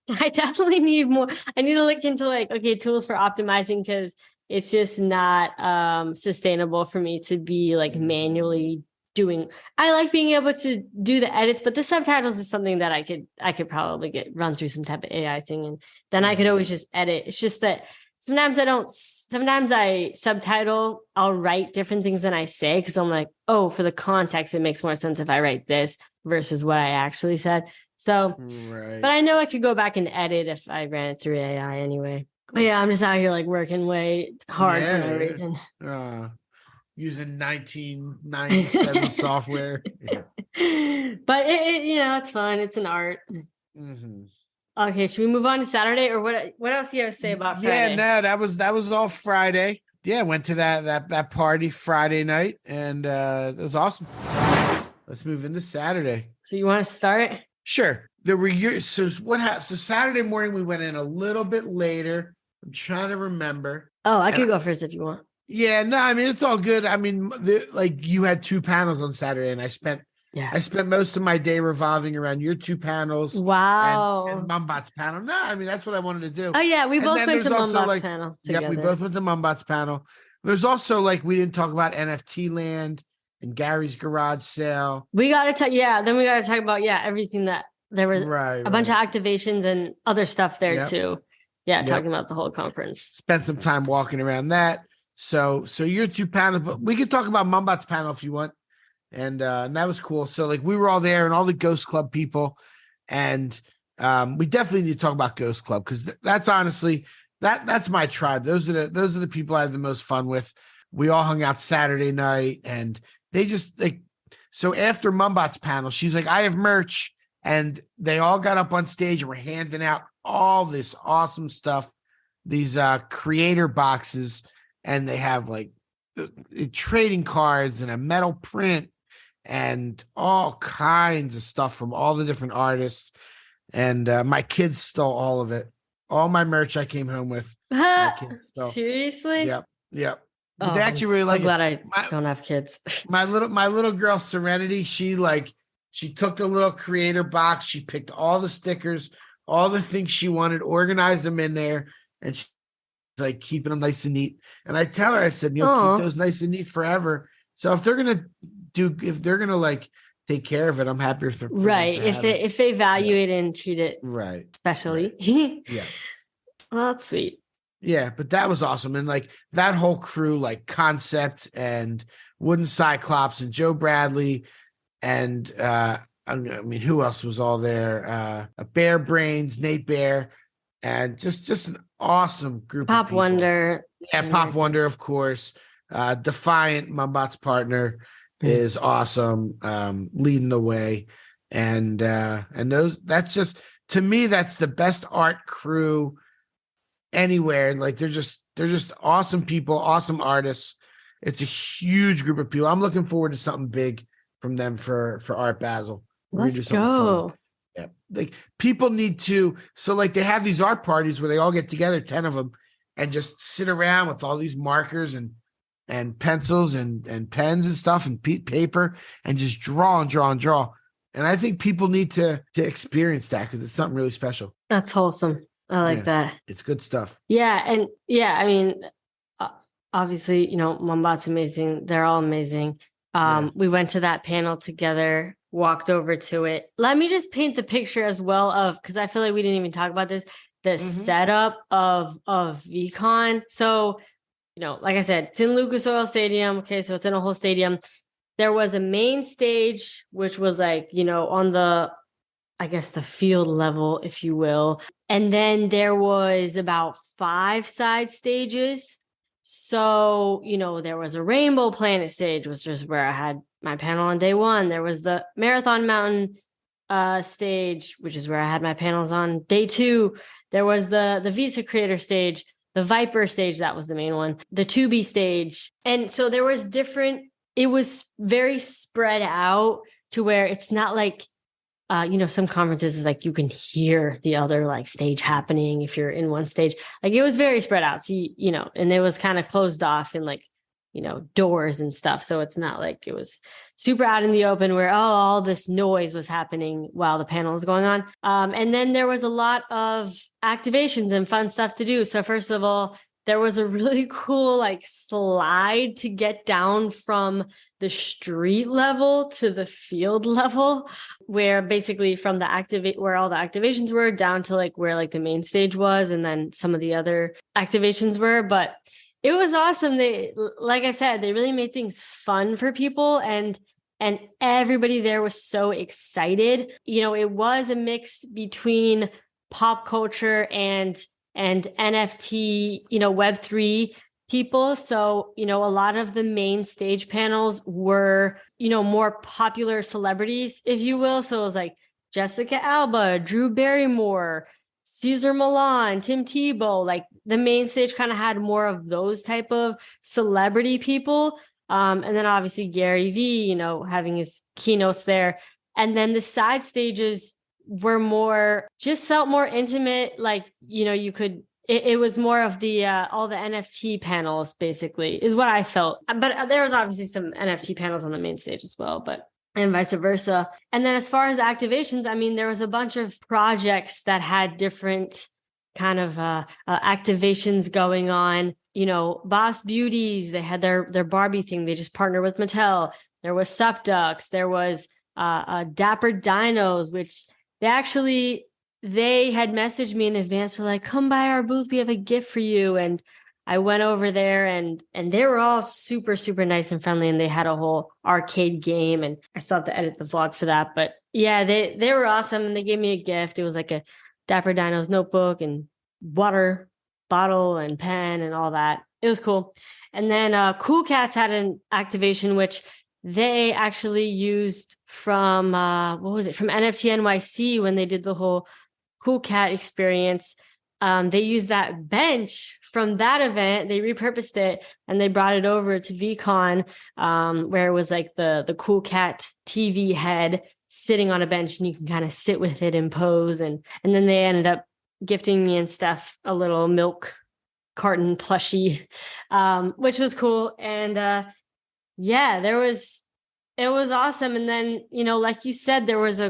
S9: I definitely need more. I need to look into like, tools for optimizing, because it's just not sustainable for me to be like manually doing. I like being able to do the edits, but the subtitles is something that I could probably run through some type of AI thing, and then I could always just edit. It's just that sometimes I subtitle, I'll write different things than I say, because I'm like, oh, for the context, it makes more sense if I write this versus what I actually said. So, but I know I could go back and edit if I ran it through AI anyway. But yeah, I'm just out here like working way hard for no reason.
S10: Using 1997 software. Yeah.
S9: But it's fun. It's an art. Okay, should we move on to Saturday, or what else do you have to say about Friday?
S10: Yeah, no, that was all Friday. Yeah, went to that party Friday night, and it was awesome. Let's move into Saturday.
S9: So you want to start?
S10: Sure. So what happened? So Saturday morning we went in a little bit later. I'm trying to remember.
S9: Oh, I could go first if you want.
S10: Yeah, no, I mean, it's all good. I mean, like you had 2 panels on Saturday, and I spent most of my day revolving around your 2 panels.
S9: Wow.
S10: And Mumbot's panel. No, I mean, that's what I wanted to do.
S9: Oh yeah, we both went to Mumbot's panel together.
S10: Yeah, we both went to Mumbot's panel. There's also we didn't talk about NFT Land and Gary's garage sale.
S9: We got to talk. Yeah, then we got to talk about everything that there was a bunch of activations and other stuff there too. Yeah, talking about the whole conference.
S10: Spent some time walking around that. So your 2 panels, but we could talk about Mumbot's panel if you want. And that was cool. So we were all there, and all the Ghost Club people, and we definitely need to talk about Ghost Club, because that's honestly that's my tribe. Those are the people I have the most fun with. We all hung out Saturday night, and they just so after Mumbot's panel, she's like, I have merch, and they all got up on stage and were handing out all this awesome stuff, these creator boxes. And they have trading cards and a metal print and all kinds of stuff from all the different artists. And my kids stole all of it. All my merch I came home with.
S9: Seriously?
S10: Yep.
S9: Oh,
S10: they actually really like it.
S9: I'm glad I don't have kids.
S10: my little girl Serenity, she took the little creator box. She picked all the stickers, all the things she wanted, organized them in there, and she keeping them nice and neat. And I tell her, I said, keep those nice and neat forever. So if they're gonna take care of it, I'm happier for
S9: right. If they value it and treat it specially.
S10: Yeah.
S9: Well, that's sweet.
S10: Yeah, but that was awesome. And that whole crew, Concept and Wooden Cyclops and Joe Bradley, and I mean, who else was all there? Bear Brains, Nate Bear, and just an awesome group.
S9: Pop Wonder.
S10: Yeah, Pop Wonder, of course. Defiant, Mumbot's partner, is awesome, leading the way. And that's just, to me, that's the best art crew anywhere. They're just awesome people, awesome artists. It's a huge group of people. I'm looking forward to something big from them for Art Basel.
S9: Let's go.
S10: Yeah. People need to, they have these art parties where they all get together, 10 of them, and just sit around with all these markers and pencils and pens and stuff and paper and just draw and draw and draw. And I think people need to experience that, because it's something really special.
S9: That's wholesome. I like that.
S10: It's good stuff.
S9: Yeah. And I mean, obviously, Mumbot's amazing. They're all amazing. We went to that panel together walked over to it. Let me just paint the picture as well of, because I feel like we didn't even talk about this, the setup of VeeCon. So, like I said, it's in Lucas Oil Stadium. Okay, so it's in a whole stadium. There was a main stage, which was like, on the, I guess, the field level, if you will. And then there was about 5 side stages. So, there was a Rainbow Planet stage, which is where I had my panel on day 1. There was the Marathon Mountain stage, which is where I had my panels on day 2. There was the Visa Creator stage, the Viper stage, that was the main one, the Tubi stage. And so there was it was very spread out to where it's not like, some conferences is like you can hear the other like stage happening if you're in one stage. Like it was very spread out. So, and it was kind of closed off in like, doors and stuff. So it's not like it was super out in the open where, all this noise was happening while the panel was going on. And then there was a lot of activations and fun stuff to do. So first of all, there was a really cool like slide to get down from the street level to the field level, where basically from where all the activations were down to like where like the main stage was, and then some of the other activations were. But it was awesome. Like I said, they really made things fun for people, and everybody there was so excited. It was a mix between pop culture and NFT, Web3 people. So, a lot of the main stage panels were, more popular celebrities, if you will. So it was like Jessica Alba, Drew Barrymore, Cesar Millan, Tim Tebow. Like the main stage kind of had more of those type of celebrity people. And then obviously Gary Vee, having his keynotes there. And then the side stages were felt more intimate. Like, it was more of the, all the NFT panels basically is what I felt. But there was obviously some NFT panels on the main stage as well, and vice versa. And then as far as activations, I mean, there was a bunch of projects that had different kind of activations going on. Boss Beauties, they had their Barbie thing. They just partnered with Mattel. There was Sup Ducks. There was Dapper Dinos, which they had messaged me in advance. They're like, come by our booth. We have a gift for you. And I went over there and they were all super, super nice and friendly. And they had a whole arcade game, and I still have to edit the vlog for that. But yeah, they were awesome. And they gave me a gift. It was like a Dapper Dinos notebook and water bottle and pen and all that. It was cool. And then Cool Cats had an activation, which they actually used from, from NFT NYC when they did the whole Cool Cat experience. They used that bench from that event. They repurposed it and they brought it over to VeeCon, where it was like the Cool Cat TV head sitting on a bench, and you can kind of sit with it and pose. And then they ended up gifting me and Steph a little milk carton plushie, which was cool. And it was awesome. And then, like you said, there was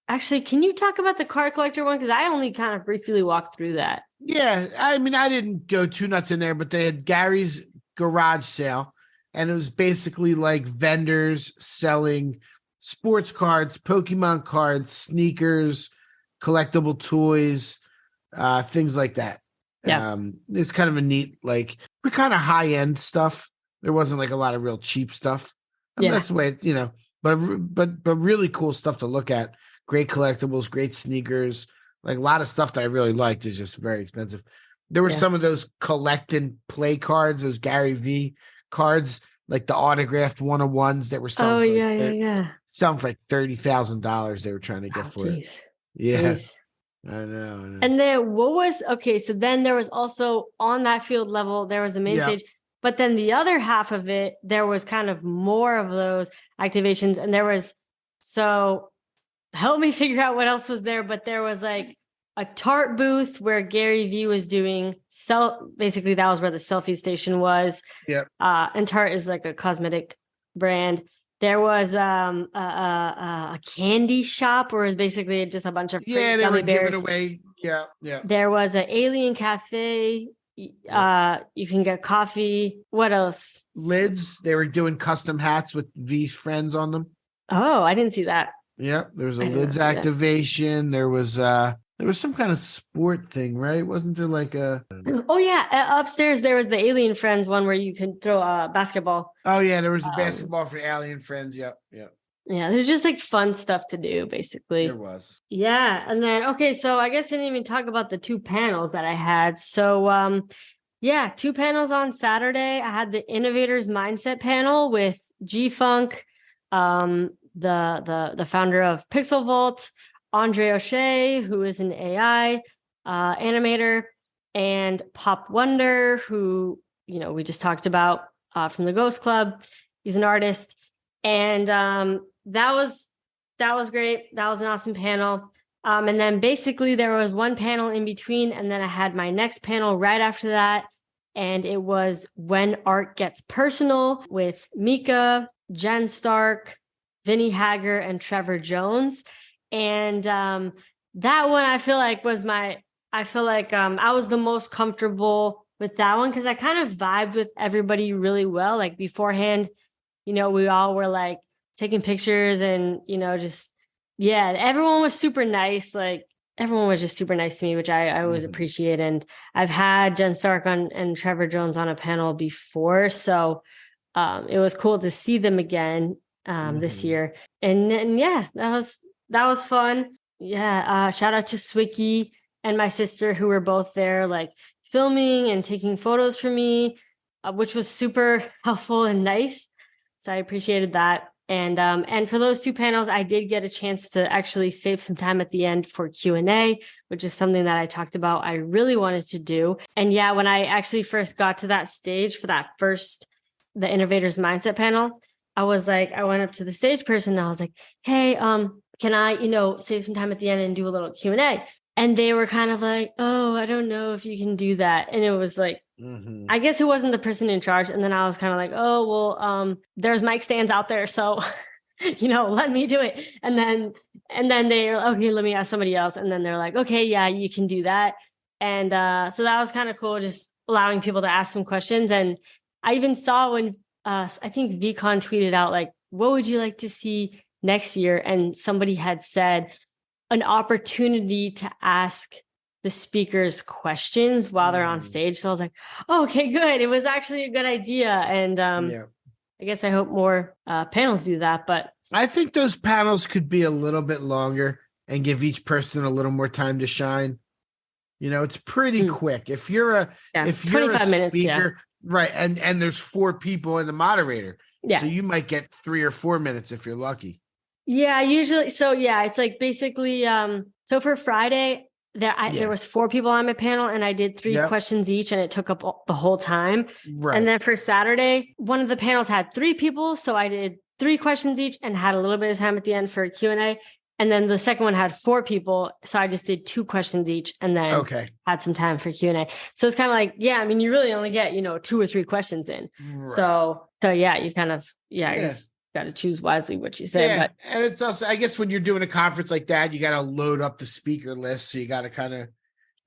S9: actually, can you talk about the card collector one? Because I only kind of briefly walked through that.
S10: Yeah. I mean, I didn't go too nuts in there, but they had Gary's garage sale, and it was basically like vendors selling sports cards, Pokemon cards, sneakers, collectible toys, things like that.
S9: Yeah.
S10: It's kind of a neat, like, kind of high end stuff. There wasn't like a lot of real cheap stuff. That's the way, but really cool stuff to look at. Great collectibles, great sneakers, like a lot of stuff that I really liked is just very expensive. There were some of those collect and play cards, those Gary V cards, like the autographed 101s that were selling. Selling for like $30,000 they were trying to get for it. Yeah. Geez. I know.
S9: And then so then there was also on that field level, there was the main stage. But then the other half of it, there was kind of more of those activations. And so help me figure out what else was there. But there was like a Tarte booth where Gary Vee was doing basically that was where the selfie station was.
S10: Yep.
S9: And Tarte is like a cosmetic brand. There was a candy shop where it was basically just a bunch of free gummy bears.
S10: Giving away. Yeah.
S9: There was an alien cafe. You can get coffee. What else?
S10: Lids. They were doing custom hats with V's friends on them.
S9: Oh, I didn't see that.
S10: Yeah, there was a
S9: I did not
S10: lids
S9: see that.
S10: activation. There was some kind of sport thing, right? Wasn't there like a
S9: Oh yeah, upstairs there was the Alien Friends one where you can throw a basketball.
S10: Oh yeah, there was a basketball for Alien Friends. Yep.
S9: Yeah, there's just like fun stuff to do, basically.
S10: There was.
S9: Yeah, and then okay, so I guess I didn't even talk about the two panels that I had. So yeah, two panels on Saturday. I had the Innovators Mindset panel with G Funk, the founder of Pixel Vault, Andre O'Shea, who is an AI animator, and Pop Wonder, who we just talked about from the Ghost Club. He's an artist, and that was great. That was an awesome panel. And then basically there was one panel in between, and then I had my next panel right after that, and it was When Art Gets Personal with Mika, Jen Stark, Vinny Hager, and Trevor Jones. And that one I feel like I was the most comfortable with that one because I kind of vibed with everybody really well. Like beforehand, we all were like taking pictures and, everyone was super nice. Like everyone was just super nice to me, which I always appreciate. And I've had Jen Stark and Trevor Jones on a panel before. So it was cool to see them again this year. And yeah, that was fun. Yeah. Shout out to Swicky and my sister who were both there, like filming and taking photos for me, which was super helpful and nice. So I appreciated that. And for those two panels, I did get a chance to actually save some time at the end for Q&A, which is something that I talked about I really wanted to do. And yeah, when I actually first got to that stage for the Innovators Mindset panel, I was like, I went up to the stage person and I was like, hey, can I, save some time at the end and do a little Q&A? And they were kind of like, oh, I don't know if you can do that. And it was like, I guess it wasn't the person in charge. And then I was kind of like, oh, well, there's mic stands out there. So, let me do it. And then they're okay, let me ask somebody else. And then they're like, okay, yeah, you can do that. And so that was kind of cool, just allowing people to ask some questions. And I even saw when I think VeeCon tweeted out, like, what would you like to see next year? And somebody had said an opportunity to ask the speakers questions while they're on stage. So I was like, oh, okay, good. It was actually a good idea. And I guess I hope more panels do that. But
S10: I think those panels could be a little bit longer and give each person a little more time to shine. It's pretty quick. If you're a
S9: 25 minutes,
S10: speaker, right, and there's 4 people and the moderator.
S9: Yeah.
S10: So you might get 3 or 4 minutes if you're lucky.
S9: Yeah, usually. So yeah, it's like basically, so for Friday, there was 4 people on my panel and I did 3 questions each and it took up the whole time.
S10: Right.
S9: And then for Saturday, one of the panels had 3 people. So I did 3 questions each and had a little bit of time at the end for a Q&A. And then the second one had 4 people. So I just did 2 questions each and then had some time for Q&A. So it's kind of like, you really only get, 2 or 3 questions in. Right. So yeah, you kind of, I guess got to choose wisely what you say. But
S10: and it's also, I guess when you're doing a conference like that, you got to load up the speaker list. So you got to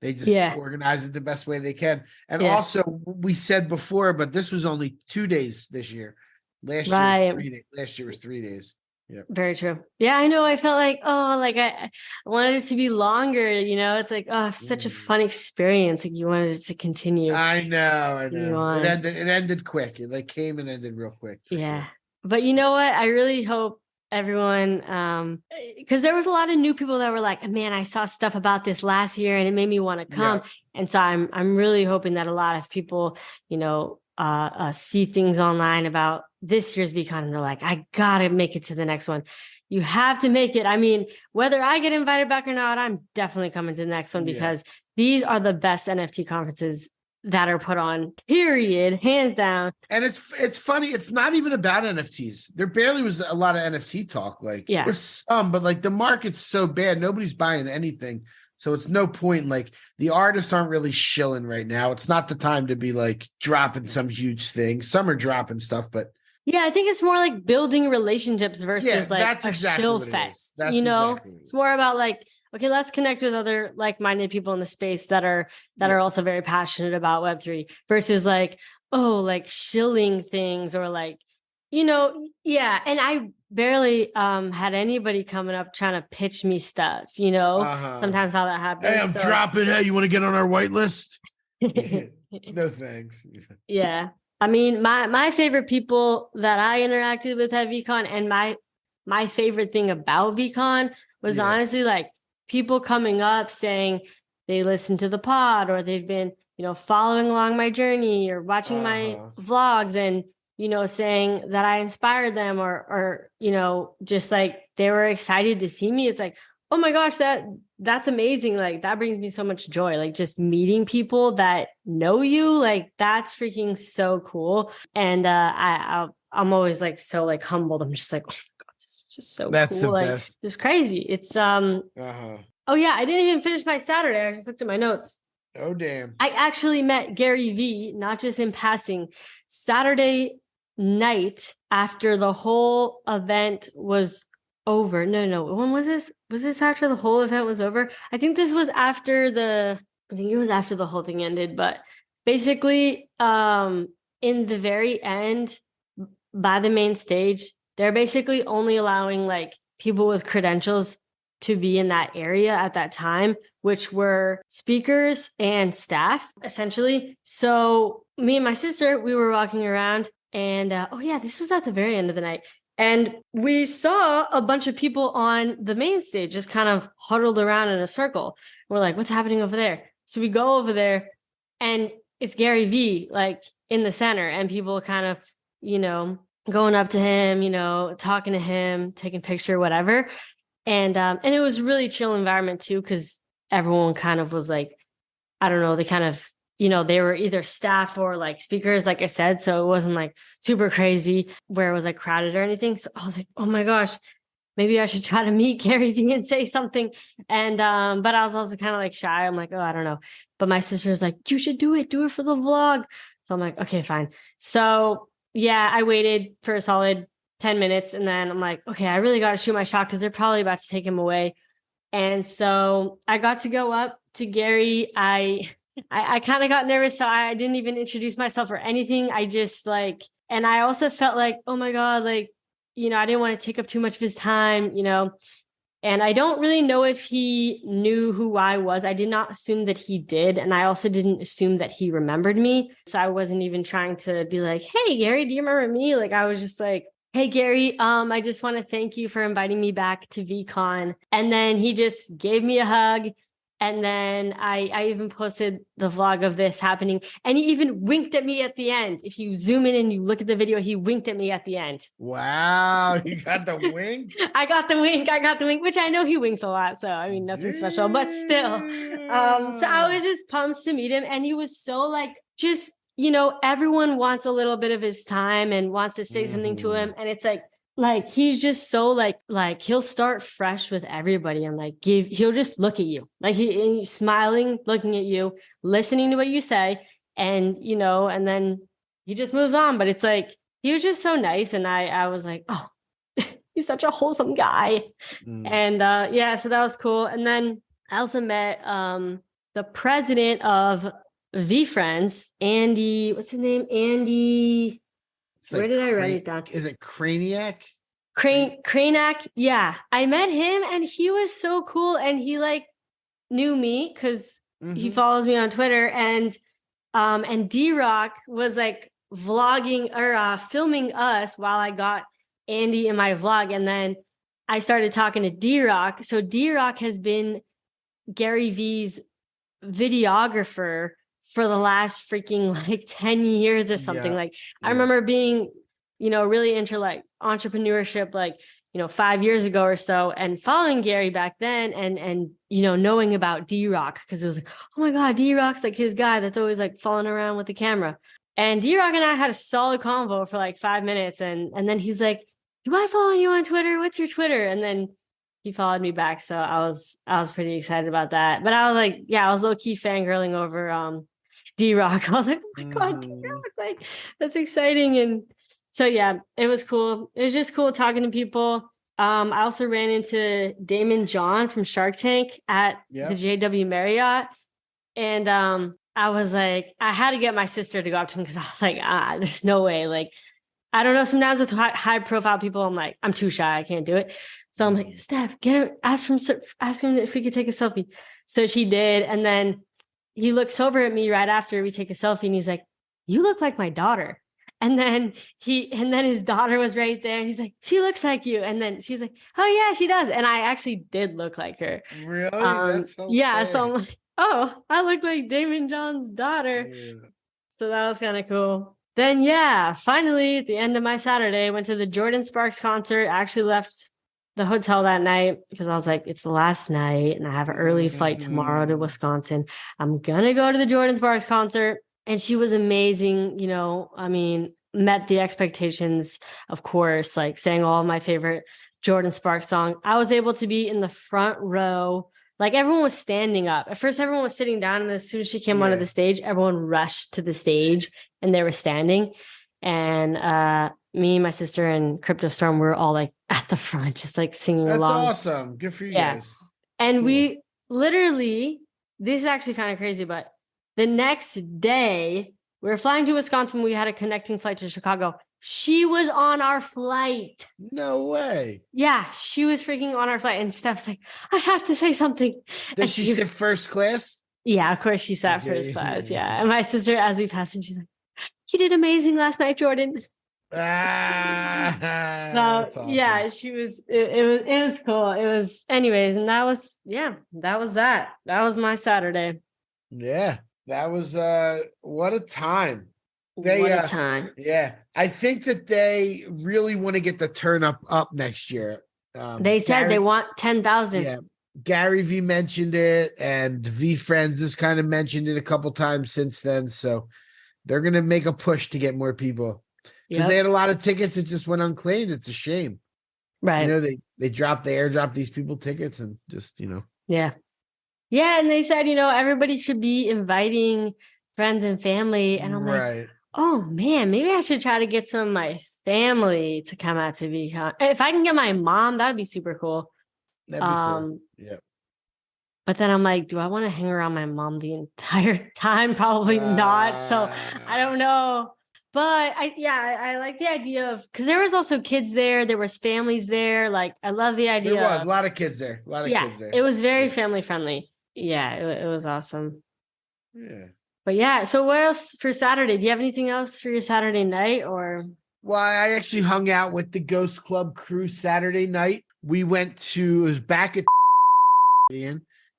S10: they just organize it the best way they can. And also we said before, but this was only 2 days this year. Last year was 3 days. Last year was 3 days. Yeah.
S9: Very true. Yeah, I know. I felt like, I wanted it to be longer, it's like, such a fun experience. Like you wanted it to continue.
S10: I know. It ended quick. It came and ended real quick.
S9: Yeah.
S10: Sure.
S9: But you know what? I really hope everyone, because there was a lot of new people that were like, man, I saw stuff about this last year and it made me want to come. Yeah. And so I'm really hoping that a lot of people, see things online about this year's VeeCon and they're like, I gotta make it to the next one. You have to make it. I mean, whether I get invited back or not, I'm definitely coming to the next one because these are the best NFT conferences that are put on, period, hands down.
S10: And it's funny. It's not even about NFTs. There barely was a lot of NFT talk. There's some, but the market's so bad. Nobody's buying anything. So it's no point. The artists aren't really shilling right now. It's not the time to be dropping some huge thing. Some are dropping stuff, but
S9: yeah, I think it's more like building relationships versus
S10: that's
S9: a
S10: exactly
S9: shill fest. It's more about okay, let's connect with other like-minded people in the space that are also very passionate about Web3 versus shilling things or Yeah. And I barely had anybody coming up trying to pitch me stuff, sometimes how that happens.
S10: Hey, I'm dropping. Hey, you want to get on our white list? No, thanks.
S9: Yeah. I mean, my favorite people that I interacted with at VeeCon, and my favorite thing about VeeCon was honestly like people coming up saying they listened to the pod, or they've been, following along my journey or watching my vlogs, and, saying that I inspired them, or, just like they were excited to see me. It's like, oh my gosh, that's amazing. Like that brings me so much joy. Like just meeting people that know you, like that's freaking so cool. And I'm always like so like humbled. I'm just like, oh my God, this is just so
S10: that's
S9: cool.
S10: The
S9: like
S10: best.
S9: it's crazy. It's oh yeah, I didn't even finish my Saturday. I just looked at my notes.
S10: Oh damn.
S9: I actually met Gary Vee, not just in passing, Saturday night after the whole event was over. No. When was this? Was this after the whole event was over? I think this was after it was after the whole thing ended, but basically, in the very end, by the main stage, they're basically only allowing like people with credentials to be in that area at that time, which were speakers and staff, essentially. So me and my sister, we were walking around, and this was at the very end of the night. And we saw a bunch of people on the main stage just kind of huddled around in a circle. We're like, what's happening over there? So we go over there, and it's Gary Vee, like in the center, and people kind of, going up to him, talking to him, taking a picture, whatever. And it was really chill environment too, because everyone kind of was like, I don't know, they kind of, they were either staff or like speakers, like I said. So it wasn't like super crazy where it was like crowded or anything. So I was like, oh my gosh, maybe I should try to meet Gary Vee and say something. And, but I was also kind of like shy. I'm like, oh, I don't know. But my sister was like, you should do it for the vlog. So I'm like, okay, fine. So yeah, I waited for a solid 10 minutes. And then I'm like, okay, I really got to shoot my shot because they're probably about to take him away. And so I got to go up to Gary. I kind of got nervous, so I didn't even introduce myself or anything. I just like, and I also felt like, oh my God, like, I didn't want to take up too much of his time, and I don't really know if he knew who I was. I did not assume that he did. And I also didn't assume that he remembered me. So I wasn't even trying to be like, hey, Gary, do you remember me? Like, I was just like, hey, Gary, I just want to thank you for inviting me back to VeeCon. And then he just gave me a hug. And then I even posted the vlog of this happening. And he even winked at me at the end. If you zoom in and you look at the video, he winked at me at the end.
S10: Wow. You got the wink?
S9: I got the wink, which I know he winks a lot. So, I mean, nothing special, but still. So I was just pumped to meet him. And he was so like, just, everyone wants a little bit of his time and wants to say something to him. And it's like he's just so like he'll start fresh with everybody and like he'll just look at you like he's smiling, looking at you, listening to what you say, and and then he just moves on. But it's like he was just so nice, and I was like, oh, he's such a wholesome guy. And so that was cool. And then I also met the president of VeeFriends, Andy. What's his name? Andy. Where did I write it down?
S10: Is it Craniac?
S9: Cranac. Yeah. I met him and he was so cool. And he like knew me because he follows me on Twitter. And D-Rock was like vlogging or filming us while I got Andy in my vlog. And then I started talking to D-Rock. So D-Rock has been Gary Vee's videographer for the last freaking like 10 years or something. I remember being, really into like entrepreneurship, like, 5 years ago or so, and following Gary back then and knowing about D-Rock, because it was like, oh my God, D-Rock's like his guy that's always like following around with the camera. And D-Rock and I had a solid convo for like 5 minutes. And then he's like, do I follow you on Twitter? What's your Twitter? And then he followed me back. So I was pretty excited about that. But I was like, I was low key fangirling over D-Rock. I was like, oh my God, D-Rock, like that's exciting. And so it was cool. It was just cool talking to people. I also ran into Damon John from Shark Tank at the JW Marriott. And I was like, I had to get my sister to go up to him because I was like, there's no way. Like, I don't know. Sometimes with high profile people, I'm like, I'm too shy. I can't do it. So I'm like, Steph, ask him if we could take a selfie. So she did. And then he looks over at me right after we take a selfie and he's like, you look like my daughter. And then his daughter was right there and he's like, she looks like you. And then she's like, oh yeah, she does. And I actually did look like her.
S10: Really? That's so
S9: yeah. So I'm like, oh, I look like Damon John's daughter. Yeah. So that was kind of cool. Then yeah, finally at the end of my Saturday, went to the Jordan Sparks concert. I actually left the hotel that night because I was like, it's the last night and I have an early flight tomorrow to Wisconsin. I'm going to go to the Jordan Sparks concert. And she was amazing. You know, I mean, met the expectations, of course, like sang all of my favorite Jordan Sparks song. I was able to be in the front row. Like everyone was standing up. At first, everyone was sitting down. And as soon as she came onto the stage, everyone rushed to the stage and they were standing. And me, my sister, and Crypto Storm were all like at the front, just like singing along.
S10: That's awesome. Good for you guys.
S9: And we literally, this is actually kind of crazy, but the next day, we were flying to Wisconsin. We had a connecting flight to Chicago. She was on our flight.
S10: No way.
S9: Yeah, she was freaking on our flight. And Steph's like, I have to say something.
S10: Did she sit first class?
S9: Yeah, of course she sat first class. Yeah. And my sister, as we passed, and she's like, you did amazing last night, Jordan. So, awesome. Yeah, she was, it was cool. It was, anyways. And that was that. That was my Saturday.
S10: Yeah. That was what a time.
S9: What a time.
S10: Yeah. I think that they really want to get the turn up next year.
S9: They said they want 10,000. Yeah.
S10: Gary V mentioned it and V Friends has kind of mentioned it a couple times since then. So they're going to make a push to get more people. Because they had a lot of tickets that just went unclaimed. It's a shame.
S9: Right.
S10: You know, they airdrop these people tickets and just, you know.
S9: Yeah. Yeah, and they said, you know, everybody should be inviting friends and family. And I'm like, oh, man, maybe I should try to get some of my family to come out to VeeCon. If I can get my mom, that would be super cool.
S10: That'd be cool. Yeah.
S9: But then I'm like, do I want to hang around my mom the entire time? Probably not. So I don't know. But I like the idea of, because there was also kids there. There was families there. Like, I love the idea.
S10: There was a lot of kids there. A lot of kids there.
S9: It was very family friendly. Yeah, it was awesome.
S10: Yeah.
S9: But yeah, so what else for Saturday? Do you have anything else for your Saturday night or?
S10: Well, I actually hung out with the Ghost Club crew Saturday night. We went it was back at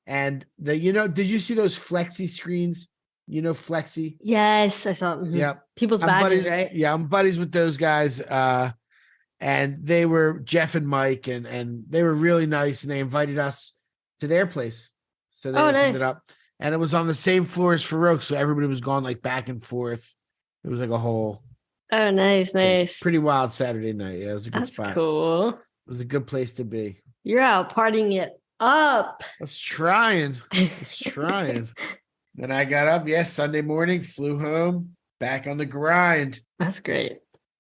S10: and did you see those flexi screens? You know, flexi?
S9: Yes, I saw. Mm-hmm.
S10: Yeah.
S9: People's badges, right?
S10: Yeah, I'm buddies with those guys. And they were Jeff and Mike and they were really nice and they invited us to their place. So they opened it up, and it was on the same floor as Farouk. So everybody was going like back and forth. It was like a whole.
S9: Oh, nice.
S10: Pretty wild Saturday night. Yeah, it was a good spot.
S9: That's cool.
S10: It was a good place to be.
S9: You're out partying it up.
S10: I was trying. Then I got up. Sunday morning, flew home, back on the grind.
S9: That's great.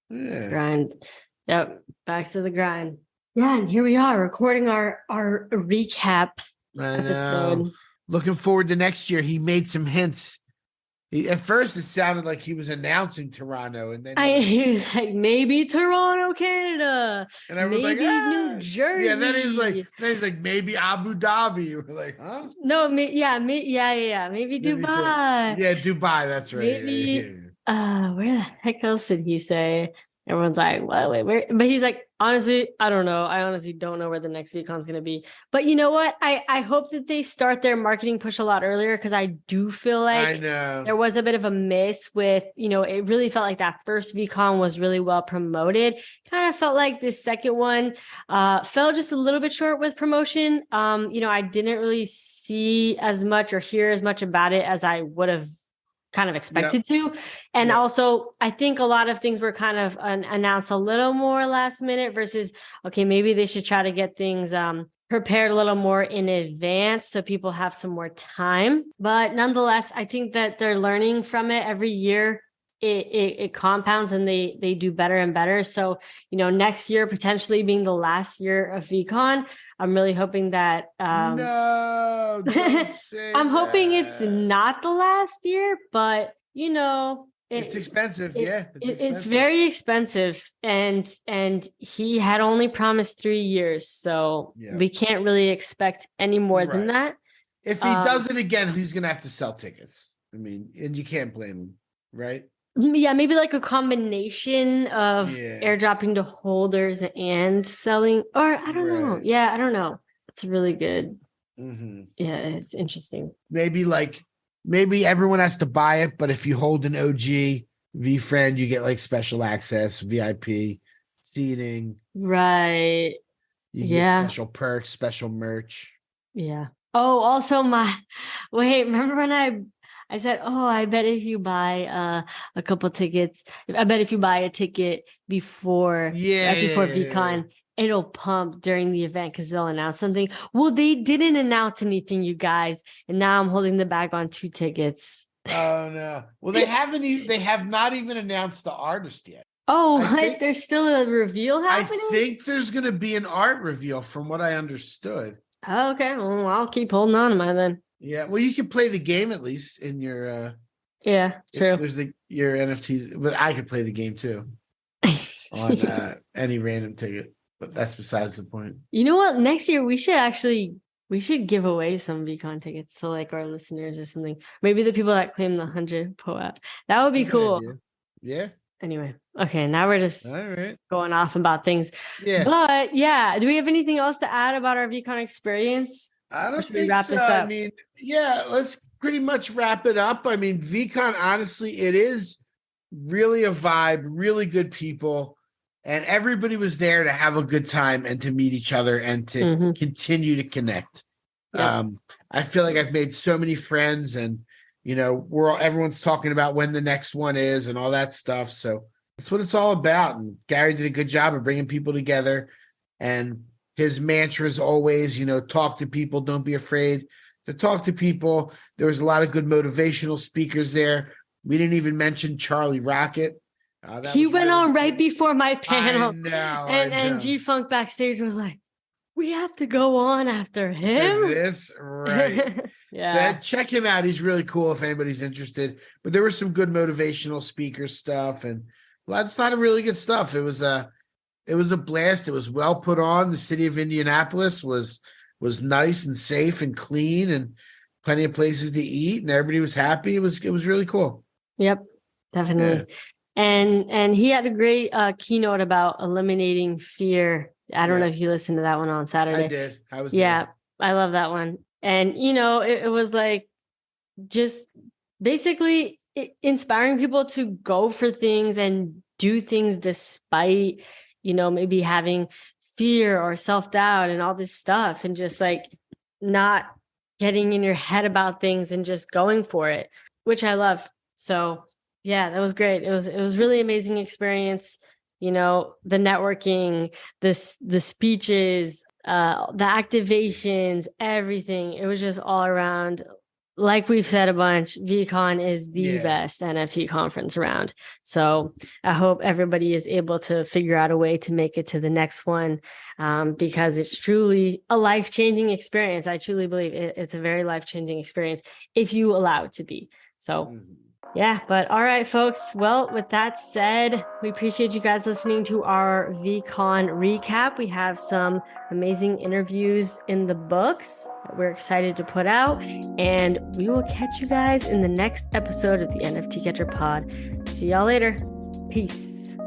S10: Yeah.
S9: Grind. Yep. Back to the grind. Yeah, and here we are recording our recap. Episode.
S10: Looking forward to next year. He made some hints. At first, it sounded like he was announcing Toronto, and then
S9: he was like, maybe Toronto, Canada, and maybe like, New Jersey.
S10: Yeah, then he's like, maybe Abu Dhabi. We're like, huh?
S9: No, maybe Dubai.
S10: Yeah, Dubai. That's right.
S9: Maybe. Where the heck else did he say? Everyone's like, wait, where? But he's like, honestly, I don't know. I honestly don't know where the next VeeCon is going to be. But you know what? I hope that they start their marketing push a lot earlier because I do feel like there was a bit of a miss with, it really felt like that first VeeCon was really well promoted. Kind of felt like this second one fell just a little bit short with promotion. I didn't really see as much or hear as much about it as I would have kind of expected to. And also I think a lot of things were kind of announced a little more last minute versus, okay, maybe they should try to get things prepared a little more in advance so people have some more time. But nonetheless, I think that they're learning from it every year. It compounds and they do better and better. So, next year potentially being the last year of VeeCon, I'm really hoping that
S10: no, don't say
S9: I'm hoping it's not the last year, but
S10: It's expensive. It's expensive.
S9: It's very expensive. And he had only promised 3 years. So we can't really expect any more than that.
S10: If he does it again, he's going to have to sell tickets. I mean, and you can't blame him, right?
S9: Yeah, maybe like a combination of airdropping to holders and selling, or I don't know. Yeah, I don't know. It's really good.
S10: Mm-hmm.
S9: Yeah, it's interesting.
S10: Maybe everyone has to buy it, but if you hold an OG V-Friend, you get like special access, VIP seating.
S9: Right.
S10: You get special perks, special merch.
S9: Yeah. Oh, also remember when I said, oh, I bet if you buy a couple tickets, I bet if you buy a ticket before VeeCon, it'll pump during the event because they'll announce something. Well, they didn't announce anything, you guys. And now I'm holding the bag on 2 tickets.
S10: Oh, no. Well, they have not even announced the artist yet.
S9: Oh, there's still a reveal happening?
S10: I think there's going to be an art reveal from what I understood.
S9: Oh, okay. Well, I'll keep holding on to mine then.
S10: Yeah. Well, you can play the game at least in your...
S9: yeah, true.
S10: There's your NFTs, but I could play the game too on any random ticket. But that's besides the point. You
S9: know what? Next year we should give away some VeeCon tickets to like our listeners or something. Maybe the people that claim the 100 POAP. That would be cool.
S10: Yeah.
S9: Anyway, okay. Now we're just going off about things.
S10: Yeah.
S9: But yeah, do we have anything else to add about our VeeCon experience?
S10: I don't think so. I mean, let's pretty much wrap it up. I mean, VeeCon, honestly, it is really a vibe, really good people. And everybody was there to have a good time and to meet each other and to continue to connect. Yep. I feel like I've made so many friends, and everyone's talking about when the next one is and all that stuff. So that's what it's all about. And Gary did a good job of bringing people together. And his mantra is always, talk to people. Don't be afraid to talk to people. There was a lot of good motivational speakers there. We didn't even mention Charlie Rocket.
S9: He went on right before my panel.
S10: I know,
S9: and G-Funk backstage was like, we have to go on after him.
S10: This, right.
S9: Yeah.
S10: So check him out. He's really cool if anybody's interested. But there was some good motivational speaker stuff and lots of really good stuff. It was a blast. It was well put on. The city of Indianapolis was nice and safe and clean and plenty of places to eat, and everybody was happy. It was really cool.
S9: Yep, definitely. Yeah. And he had a great keynote about eliminating fear. I don't know if you listened to that one on Saturday.
S10: I did. I was
S9: there. I love that one. And, it was like just basically inspiring people to go for things and do things despite, maybe having fear or self-doubt and all this stuff, and just like not getting in your head about things and just going for it, which I love. So yeah, that was great. It was really amazing experience. The networking, the speeches, the activations, everything. It was just all around. Like we've said a bunch, VeeCon is the best NFT conference around. So I hope everybody is able to figure out a way to make it to the next one, because it's truly a life-changing experience. I truly believe it's a very life-changing experience if you allow it to be. So yeah, but all right, folks. Well, with that said, we appreciate you guys listening to our VeeCon recap. We have some amazing interviews in the books that we're excited to put out, and we will catch you guys in the next episode of the NFT Catcher Pod. See y'all later. Peace.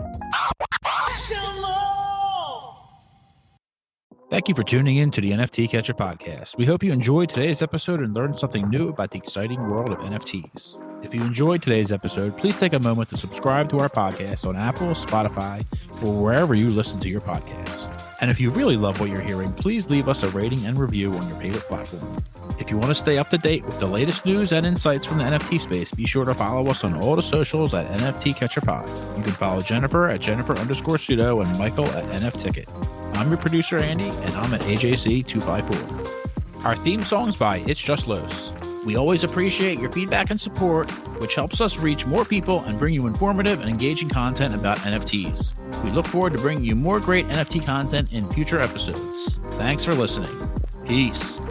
S1: Thank you for tuning in to the NFT Catcher Podcast. We hope you enjoyed today's episode and learned something new about the exciting world of NFTs. If you enjoyed today's episode, please take a moment to subscribe to our podcast on Apple, Spotify, or wherever you listen to your podcasts. And if you really love what you're hearing, please leave us a rating and review on your favorite platform. If you want to stay up to date with the latest news and insights from the NFT space, be sure to follow us on all the socials at NFT Catcher Pod. You can follow Jennifer at Jennifer_pseudo and Michael at NFTicket. I'm your producer, Andy, and I'm at AJC254. Our theme song's by It's Just Los. We always appreciate your feedback and support, which helps us reach more people and bring you informative and engaging content about NFTs. We look forward to bringing you more great NFT content in future episodes. Thanks for listening. Peace.